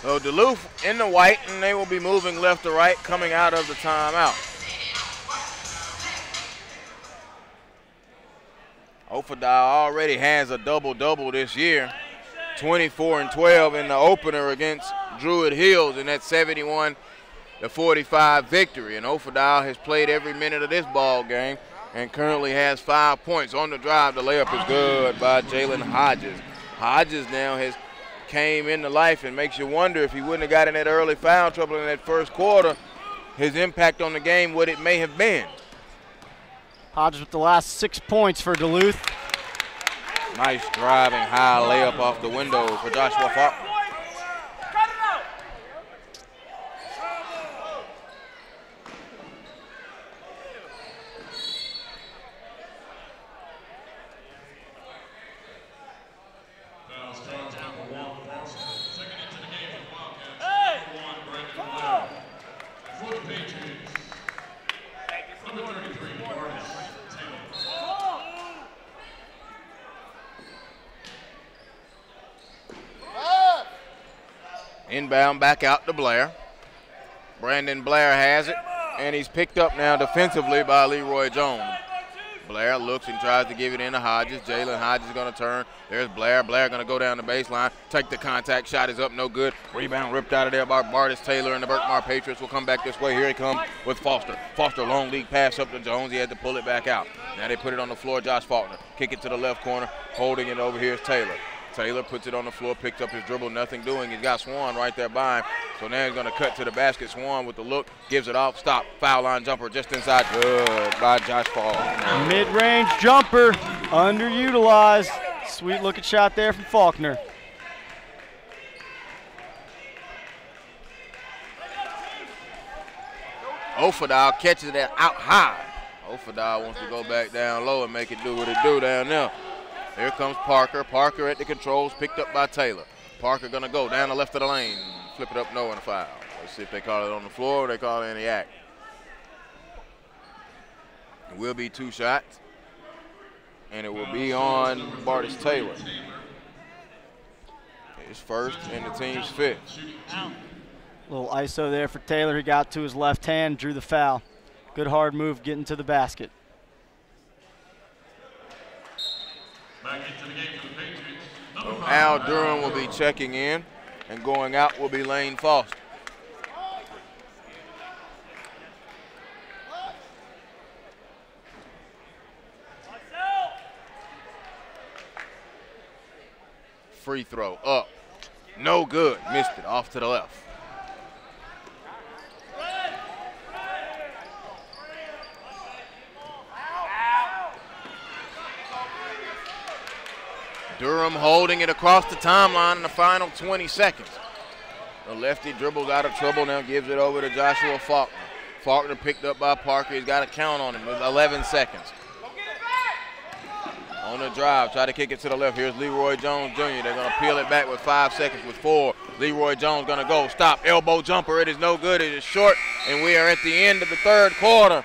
So Duluth in the white, and they will be moving left to right coming out of the timeout. Ofadal already has a double-double this year. 24 and 12 in the opener against Druid Hills in that 71-45 victory. And Ofadal has played every minute of this ball game and currently has 5 points. On the drive, the layup is good by Jalen Hodges. Hodges now has came into life and makes you wonder if he wouldn't have gotten that early foul trouble in that first quarter, his impact on the game, what it may have been. Hodges with the last 6 points for Duluth. Nice driving high layup off the window for Joshua Falk. Inbound back out to Blair. Brandon Blair has it, and he's picked up now defensively by Leroy Jones. Blair looks and tries to give it in to Hodges. Jalen Hodges is going to turn. There's Blair. Blair going to go down the baseline, take the contact. Shot is up, no good. Rebound ripped out of there by Bartis Taylor, and the Berkmar Patriots will come back this way. Here he comes with Foster. Foster, long lead pass up to Jones. He had to pull it back out. Now they put it on the floor. Josh Faulkner. Kick it to the left corner. Holding it over here is Taylor. Taylor puts it on the floor, picks up his dribble, nothing doing. He's got Swan right there by him. So now he's going to cut to the basket. Swan with the look, gives it off, stop. Foul line jumper just inside. Good by Josh Faulkner. Mid-range jumper, underutilized. Sweet looking shot there from Faulkner. Ofadal catches that out high. Ofadal wants to go back down low and make it do what it do down there. Here comes Parker. Parker at the controls, picked up by Taylor. Parker gonna go down the left of the lane. Flip it up, no, and a foul. Let's see if they call it on the floor or they call it in the act. It will be 2 shots. And it will be on Bartis Taylor. His first and the team's 5th. Little ISO there for Taylor. He got to his left hand, drew the foul. Good hard move getting to the basket. Back into the game for the Patriots. So Al Durham will be checking in, and going out will be Lane Foster. Free throw up. No good. Missed it off to the left. Durham holding it across the timeline in the final 20 seconds. The lefty dribbles out of trouble, now gives it over to Joshua Faulkner. Faulkner picked up by Parker. He's got a count on him with 11 seconds. On the drive, try to kick it to the left. Here's Leroy Jones Jr. They're going to peel it back with 5 seconds with 4. Leroy Jones going to go. Stop. Elbow jumper. It is no good. It is short, and we are at the end of the 3rd quarter.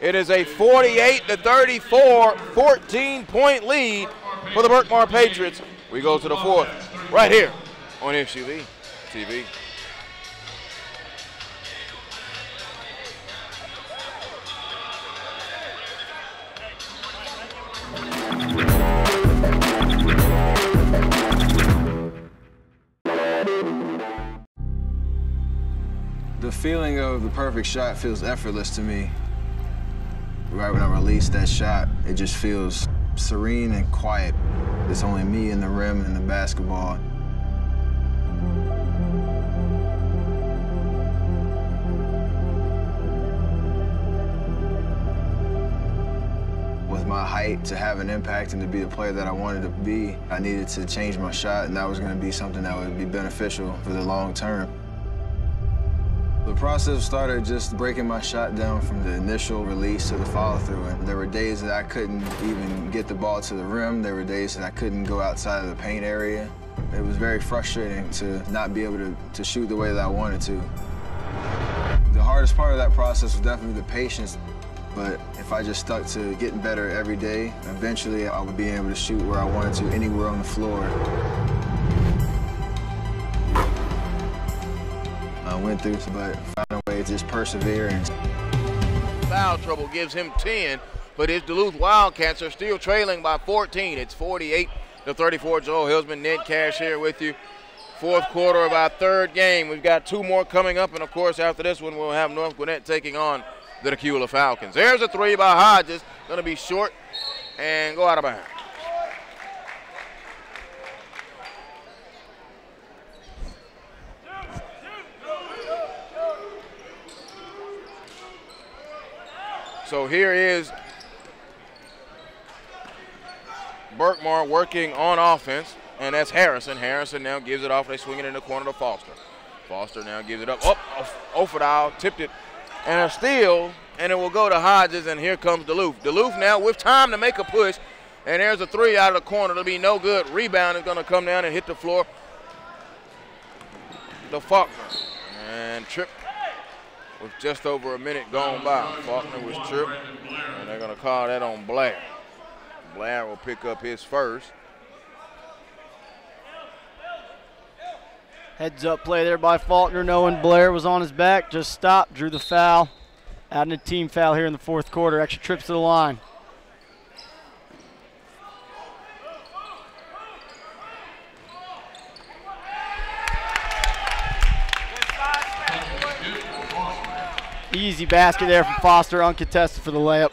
It is a 48-34, 14-point lead for the Berkmar Patriots. We go to the 4th right here on SUV TV. The feeling of the perfect shot feels effortless to me. Right when I release that shot, it just feels serene and quiet. It's only me and the rim and the basketball. With my height, to have an impact and to be the player that I wanted to be, I needed to change my shot, and that was going to be something that would be beneficial for the long term. The process started just breaking my shot down from the initial release to the follow-through. And there were days that I couldn't even get the ball to the rim. There were days that I couldn't go outside of the paint area. It was very frustrating to not be able to shoot the way that I wanted to. The hardest part of that process was definitely the patience. But if I just stuck to getting better every day, eventually I would be able to shoot where I wanted to, anywhere on the floor. went through, but found a way to just persevere. And foul trouble gives him 10, but his Duluth Wildcats are still trailing by 14. It's 48-34. Joel Hilsman, Ned Cash here with you. Fourth quarter of our third game. We've got 2 more coming up, and of course after this one we'll have North Gwinnett taking on the Tequila Falcons. There's a 3 by Hodges, gonna be short and go out of bounds. So here is Berkmar working on offense, and that's Harrison. Harrison now gives it off. They swing it in the corner to Foster. Foster now gives it up. Offerdahl tipped it, and a steal, and it will go to Hodges, and here comes Duluth. Duluth now with time to make a push, and there's a 3 out of the corner. It'll be no good. Rebound is going to come down and hit the floor. The Faulkner, and tripped with just over a minute gone by. Faulkner was tripped, and they're going to call that on Blair. Blair will pick up his first. Heads up play there by Faulkner, knowing Blair was on his back. Just stopped, drew the foul. Adding a team foul here in the fourth quarter. Extra trips to the line. Easy basket there from Foster, uncontested for the layup.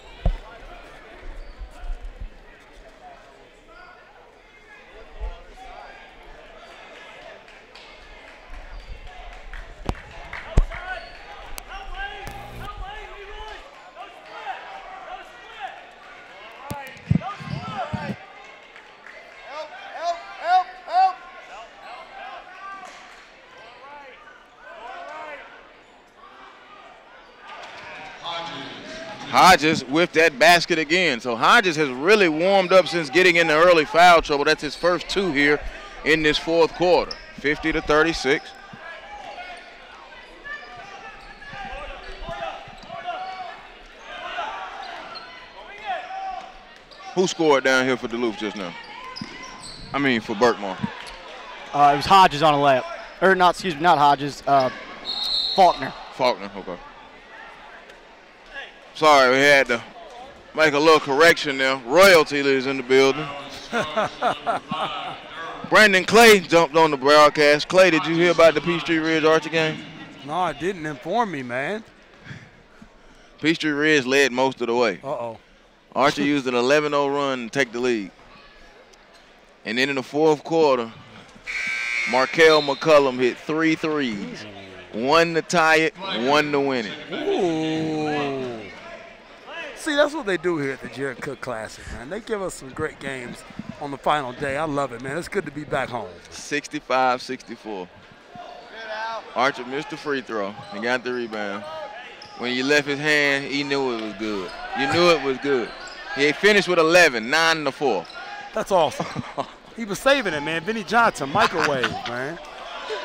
Hodges with that basket again. So Hodges has really warmed up since getting in the early foul trouble. That's his first 2 here in this fourth quarter. 50-36. Who scored down here for Duluth just now? I mean for Berkmar. It was Hodges on a layup. Or not, excuse me, not Hodges. Faulkner. Faulkner, okay. Sorry, we had to make a little correction there. Royalty is in the building. Brandon Clay jumped on the broadcast. Clay, did you hear about the Peachtree Ridge Archer game? No, it didn't inform me, man. Peachtree Ridge led most of the way. Uh-oh. Archer used an 11-0 run to take the lead. And then in the fourth quarter, Markel McCullum hit 3 threes. 1 to tie it, 1 to win it. Ooh. See, that's what they do here at the Jared Cook Classic, man. They give us some great games on the final day. I love it, man. It's good to be back home. 65-64. Archer missed the free throw. He got the rebound. When he left his hand, he knew it was good. You knew it was good. He finished with 11, 9 in the fourth. That's awesome. He was saving it, man. Vinnie Johnson, microwave, man.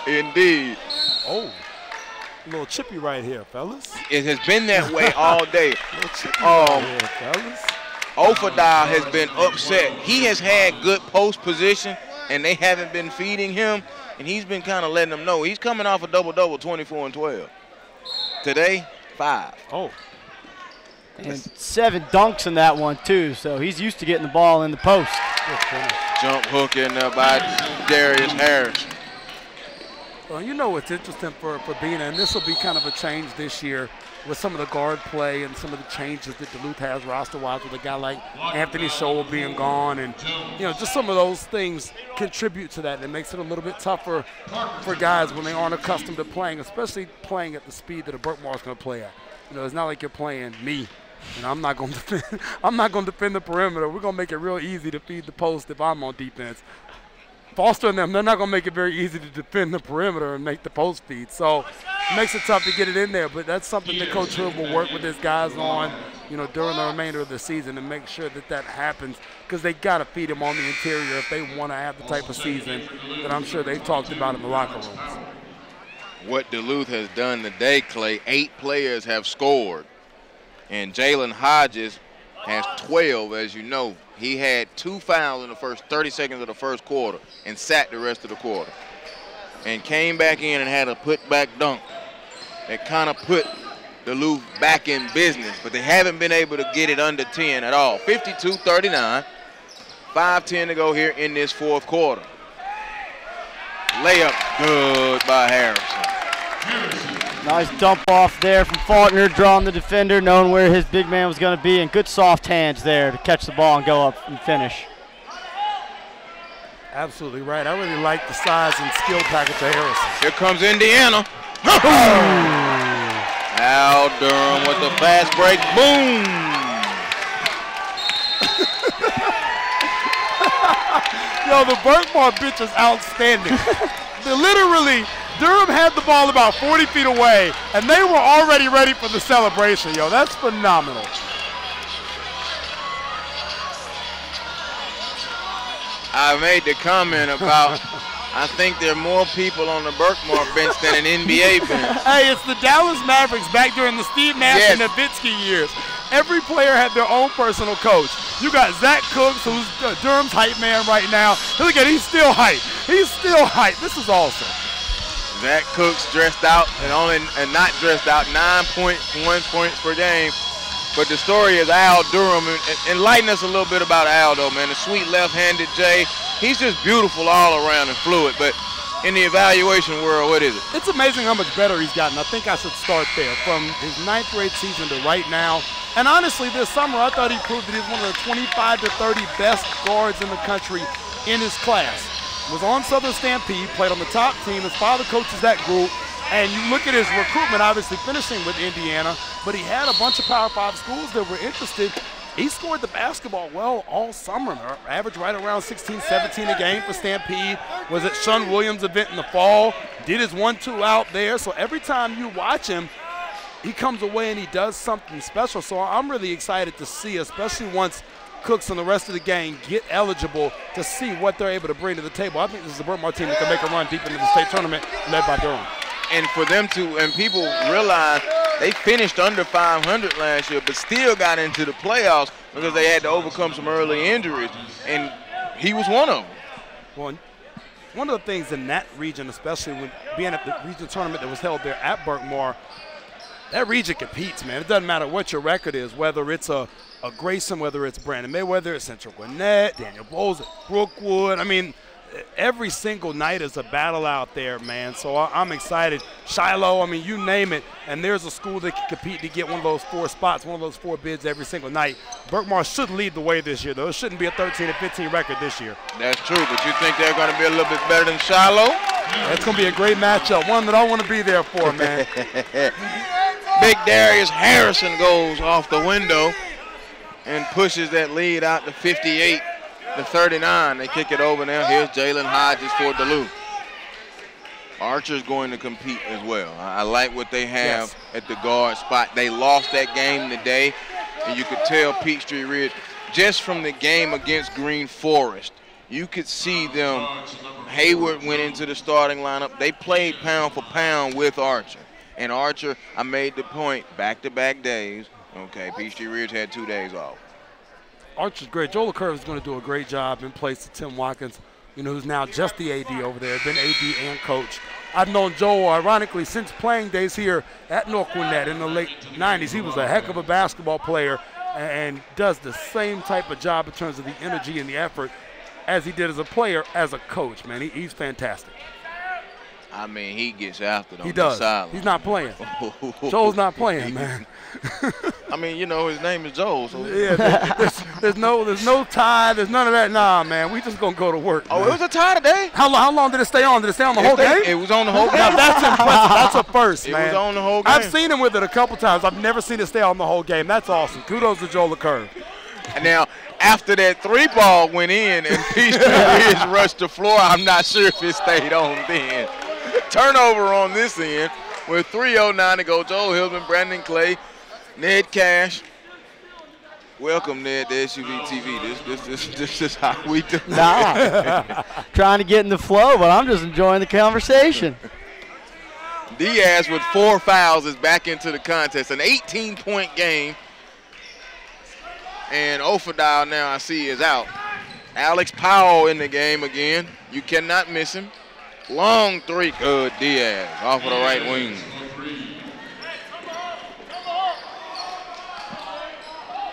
Indeed. Oh. A little chippy right here, fellas. It has been that way all day. Right here, fellas. Offerdahl has been upset. He has had good post position, and they haven't been feeding him, and he's been kind of letting them know. He's coming off a double-double, 24 and 12. Today, 5. Oh. And 7 dunks in that one, too, so he's used to getting the ball in the post. Jump hook in there by Darius Harris. Well, you know what's interesting for Bina, and this will be kind of a change this year with some of the guard play and some of the changes that Duluth has roster-wise with a guy like Anthony Scholl being gone, and just some of those things contribute to that, and it makes it a little bit tougher for guys when they aren't accustomed to playing, especially playing at the speed that a Berkmar is going to play at. It's not like you're playing me. I'm not going to defend. I'm not going to defend the perimeter. We're going to make it real easy to feed the post if I'm on defense. Foster and them, they're not going to make it very easy to defend the perimeter and make the post feed. So it makes it tough to get it in there, but that's something that Coach Hood will work with his guys on, during the remainder of the season and make sure that happens, because they got to feed him on the interior if they want to have the type of season that I'm sure they've talked about in the locker rooms. What Duluth has done today, Clay, 8 players have scored, and Jalen Hodges has 12, as you know. He had 2 fouls in the first 30 seconds of the first quarter and sat the rest of the quarter. And came back in and had a put-back dunk that kind of put Duluth back in business, but they haven't been able to get it under 10 at all. 52-39, 5:10 to go here in this fourth quarter. Layup good by Harrison. Nice dump off there from Faulkner, drawing the defender, knowing where his big man was going to be, and good soft hands there to catch the ball and go up and finish. Absolutely right. I really like the size and skill package of Harrison. Here comes Indiana. Al Durham with the fast break. Boom! Yo, the Berkmar bitch is outstanding. Literally, Durham had the ball about 40 feet away, and they were already ready for the celebration. Yo, that's phenomenal. I made the comment about I think there are more people on the Berkmar bench than an NBA bench. Hey, it's the Dallas Mavericks back during the Steve Nash and Nowitzki years. Every player had their own personal coach. You got Zach Cooks, who's Durham's hype man right now. Look at, he's still hype. He's still hype. This is awesome. Zach Cooks dressed out and not dressed out, 9.1 points per game. But the story is Al Durham. Enlighten us a little bit about Al, though, man. The sweet left-handed J. He's just beautiful all around and fluid. But in the evaluation world, what is it? It's amazing how much better he's gotten. I think I should start there. From his 9th grade season to right now. And honestly, this summer, I thought he proved that he's one of the 25 to 30 best guards in the country in his class. Was on Southern Stampede, played on the top team. His father coaches that group. And you look at his recruitment, obviously finishing with Indiana, but he had a bunch of Power 5 schools that were interested. He scored the basketball well all summer. Averaged right around 16, 17 a game for Stampede. Was at Sean Williams' event in the fall. Did his 1-2 out there. So every time you watch him, he comes away and he does something special. So I'm really excited to see, especially once Cooks and the rest of the gang get eligible, to see what they're able to bring to the table. I think this is a Berkmar team that can make a run deep into the state tournament led by Durham. And for them to, and people realize they finished under 500 last year, but still got into the playoffs because they had to overcome some early injuries, and he was one of them. Well, one of the things in that region, especially when being at the regional tournament that was held there at Berkmar, that region competes, man. It doesn't matter what your record is, whether it's a Grayson, whether it's Brandon Mayweather, it's Central Gwinnett, Daniel Bowles, Brookwood. I mean, every single night is a battle out there, man. So I'm excited. Shiloh, I mean, you name it. And there's a school that can compete to get one of those 4 spots, one of those 4 bids every single night. Berkmar should lead the way this year, though. It shouldn't be a 13-15 record this year. That's true, but you think they're going to be a little bit better than Shiloh? That's going to be a great matchup, one that I want to be there for, man. Big Darius Harrison goes off the window and pushes that lead out to 58. The 39, they kick it over now. Here's Jalen Hodges for Duluth. Archer's going to compete as well. I like what they have at the guard spot. They lost that game today, and you could tell Peachtree Ridge, just from the game against Green Forest, you could see them. Hayward went into the starting lineup. They played pound for pound with Archer. And Archer, I made the point, back-to-back days. Okay, Peachtree Ridge had 2 days off. Archer's great. Joel Curve is going to do a great job in place to Tim Watkins, you know, who's now just the AD over there, been AD and coach. I've known Joel, ironically, since playing days here at North Gwinnett in the late 90s. He was a heck of a basketball player and does the same type of job in terms of the energy and the effort as he did as a player, as a coach, man. He's fantastic. I mean, he gets after them. He does. He's not playing. Joel's not playing, man. I mean, you know, his name is Joel. So. Yeah, there's no tie. There's none of that. Nah, man, we just going to go to work. Oh, man. It was a tie today? How long did it stay on? Did it stay on the whole game? It was on the whole game. Now, that's impressive. That's a first, man. It was on the whole game. I've seen him with it a couple times. I've never seen it stay on the whole game. That's awesome. Kudos to Joel Curve. And now, after that 3-ball went in and Peachtree Ridge rushed the floor, I'm not sure if it stayed on then. Turnover on this end with 3:09 to go. Joel Hillsman, Brandon Clay, Ned Cash. Welcome, Ned, to SUV TV. This is how we do. Nah, trying to get in the flow, but I'm just enjoying the conversation. Diaz with 4 fouls is back into the contest. An 18-point game. And Ofadile now I see is out. Alex Powell in the game again. You cannot miss him. Long 3, good Diaz off of the right wing.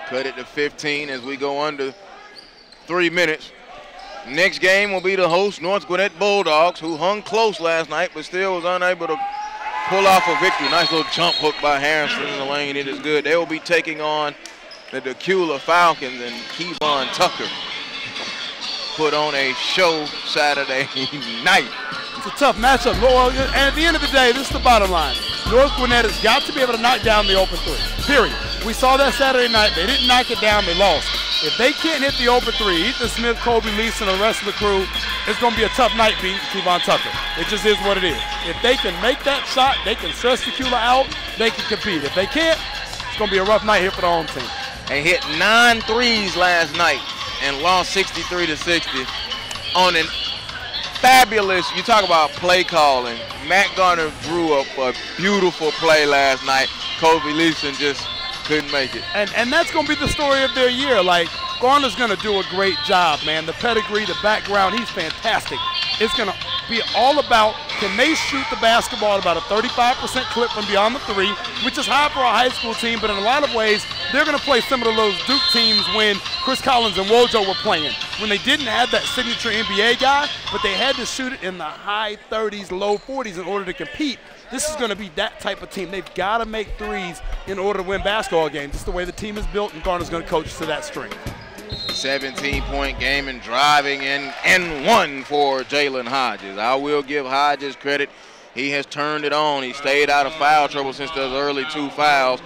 cut it to 15 as we go under 3 minutes. Next game will be the host, North Gwinnett Bulldogs, who hung close last night but still was unable to pull off a victory. Nice little jump hook by Harrison in the lane. It is good. They will be taking on the Decula Falcons, and Kevon Tucker put on a show Saturday night. It's a tough matchup. And at the end of the day, this is the bottom line. North Gwinnett has got to be able to knock down the open three, period. We saw that Saturday night. They didn't knock it down. They lost. If they can't hit the open three, Ethan Smith, Kobe Lease, and the rest of the crew, it's going to be a tough night beating Kevon Tucker. It just is what it is. If they can make that shot, they can stress Decula out, they can compete. If they can't, it's going to be a rough night here for the home team. They hit 9 threes last night and lost 63-60 on an fabulous, you talk about play calling. Matt Garner drew up a beautiful play last night. Kobe Leeson just couldn't make it. And that's going to be the story of their year. Like, Garner's going to do a great job, man. The pedigree, the background, he's fantastic. It's going to be all about, can they shoot the basketball at about a 35% clip from beyond the three, which is high for a high school team, but in a lot of ways, they're going to play similar to those Duke teams when Chris Collins and Wojo were playing, when they didn't have that signature NBA guy, but they had to shoot it in the high 30s, low 40s in order to compete. This is going to be that type of team. They've got to make threes in order to win basketball games. It's the way the team is built, and Garner's going to coach to that strength. 17-point game and driving and one for Jalen Hodges. I will give Hodges credit. He has turned it on. He stayed out of foul trouble since those early 2 fouls.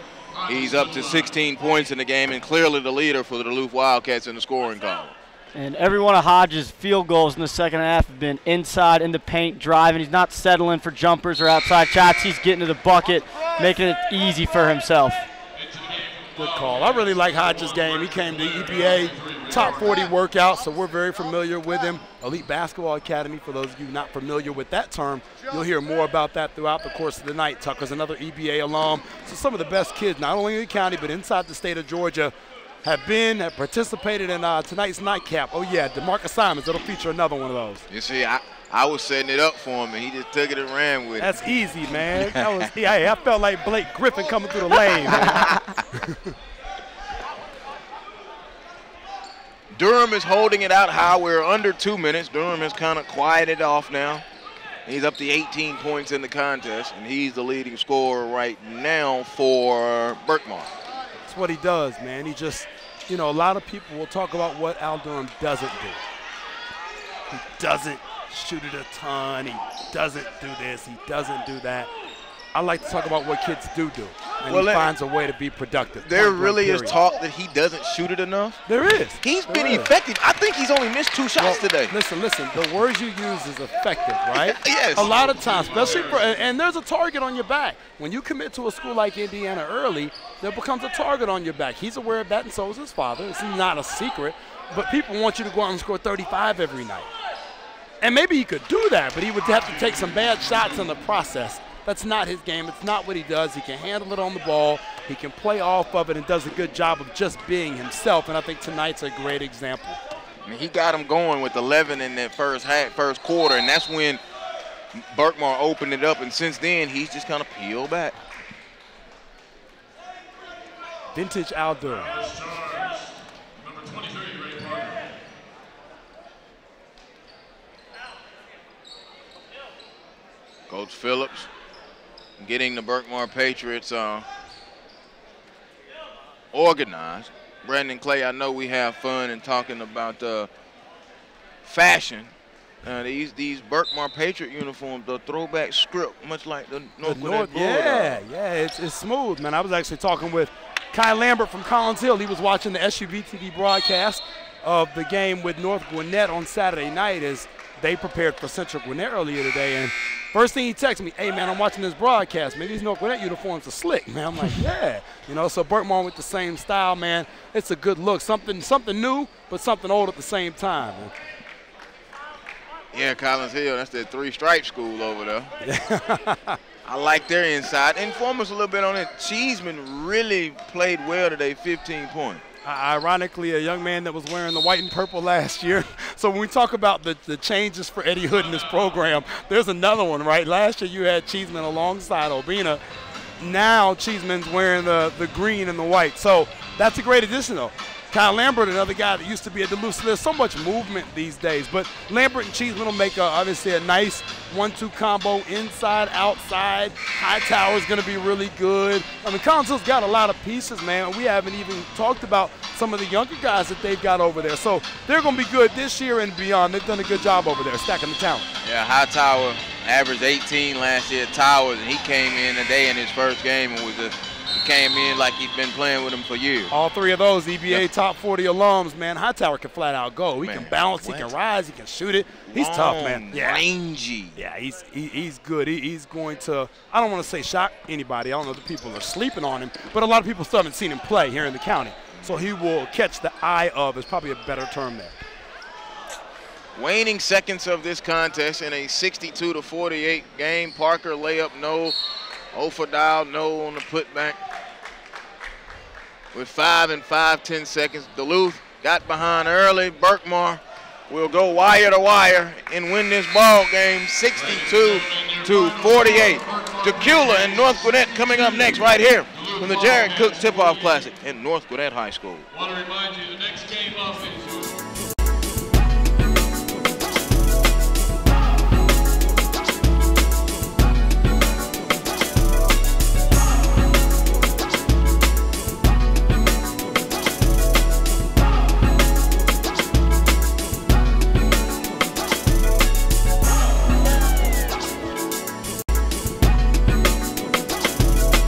He's up to 16 points in the game and clearly the leader for the Duluth Wildcats in the scoring column. And every one of Hodges' field goals in the second half have been inside in the paint, driving. He's not settling for jumpers or outside shots. He's getting to the bucket, making it easy for himself. Good call. I really like Hodges' game. He came to EPA, top 40 workout, so we're very familiar with him. Elite Basketball Academy, for those of you not familiar with that term, you'll hear more about that throughout the course of the night. Tucker's another EBA alum. So some of the best kids, not only in the county, but inside the state of Georgia, have participated in tonight's nightcap. Oh, yeah, DeMarcus Simons. It'll feature another one of those. You see, I was setting it up for him, and he just took it and ran with it. That's easy, man. That was, I felt like Blake Griffin coming through the lane, man. Durham is holding it out high. We're under 2 minutes. Durham has kind of quieted off now. He's up to 18 points in the contest, and he's the leading scorer right now for Berkmar. That's what he does, man. He just, a lot of people will talk about what Al Durham doesn't do. He doesn't shoot it a ton. He doesn't do this. He doesn't do that. I like to talk about what kids do, and he finds a way to be productive. There really is talk that he doesn't shoot it enough. There is. He's been effective. I think he's only missed 2 shots today. Listen. The words you use is effective, right? Yes. A lot of times, especially and there's a target on your back. When you commit to a school like Indiana early, there becomes a target on your back. He's aware of that, and so is his father. It's not a secret. But people want you to go out and score 35 every night. And maybe he could do that, but he would have to take some bad shots in the process. That's not his game. It's not what he does. He can handle it on the ball. He can play off of it and does a good job of just being himself, and I think tonight's a great example. I mean, he got him going with 11 in that first quarter, and that's when Berkmar opened it up, and since then he's just kind of peeled back. Vintage Al Durham. Coach Phillips getting the Berkmar Patriots organized. Brandon Clay, I know we have fun in talking about fashion. These Berkmar Patriot uniforms, the throwback script, much like the North Gwinnett Bulldogs. Yeah, it's smooth, man. I was actually talking with Kai Lambert from Collins Hill. He was watching the SUV TV broadcast of the game with North Gwinnett on Saturday night as they prepared for Central Gwinnett earlier today. And first thing he texted me, hey, man, I'm watching this broadcast. Man, these North Gwinnett uniforms are slick, man. I'm like, yeah. So Berkmar with the same style, man. It's a good look. Something new, but something old at the same time, man. Yeah, Collins Hill, that's that 3-stripe school over there. I like their inside. Inform us a little bit on it. Cheeseman really played well today, 15 points. Ironically, a young man that was wearing the white and purple last year. So when we talk about the changes for Eddie Hood in this program, there's another one, right? Last year you had Cheeseman alongside Obina. Now Cheeseman's wearing the green and the white. So that's a great addition, though. Kyle Lambert, another guy that used to be at Duluth. So there's so much movement these days. But Lambert and Cheeseman will make, obviously, a nice 1-2 combo inside, outside. Hightower is going to be really good. I mean, Council's got a lot of pieces, man. We haven't even talked about some of the younger guys that they've got over there. So they're going to be good this year and beyond. They've done a good job over there, stacking the talent. Yeah, Hightower averaged 18 last year at Towers, and he came in today in his first game and he came in like he'd been playing with him for years. All three of those EBA top 40 alums, man. Hightower can flat out go. He can bounce, he can rise, he can shoot it. He's tough, man. Yeah. Rangy. Yeah, he's good. He's going to, I don't want to say shock anybody. I don't know if people are sleeping on him, but a lot of people still haven't seen him play here in the county. So he will catch the eye of, is probably a better term there. Waning seconds of this contest in a 62-48 game. Parker layup no. Ofadal no on the putback. With 5 and 5/10 seconds, Duluth got behind early. Berkmar will go wire to wire and win this ball game 62-48. Tequila and North Gwinnett coming up next right here from the Jared Cook Tip-Off Classic in North Gwinnett High School. I want to remind you the next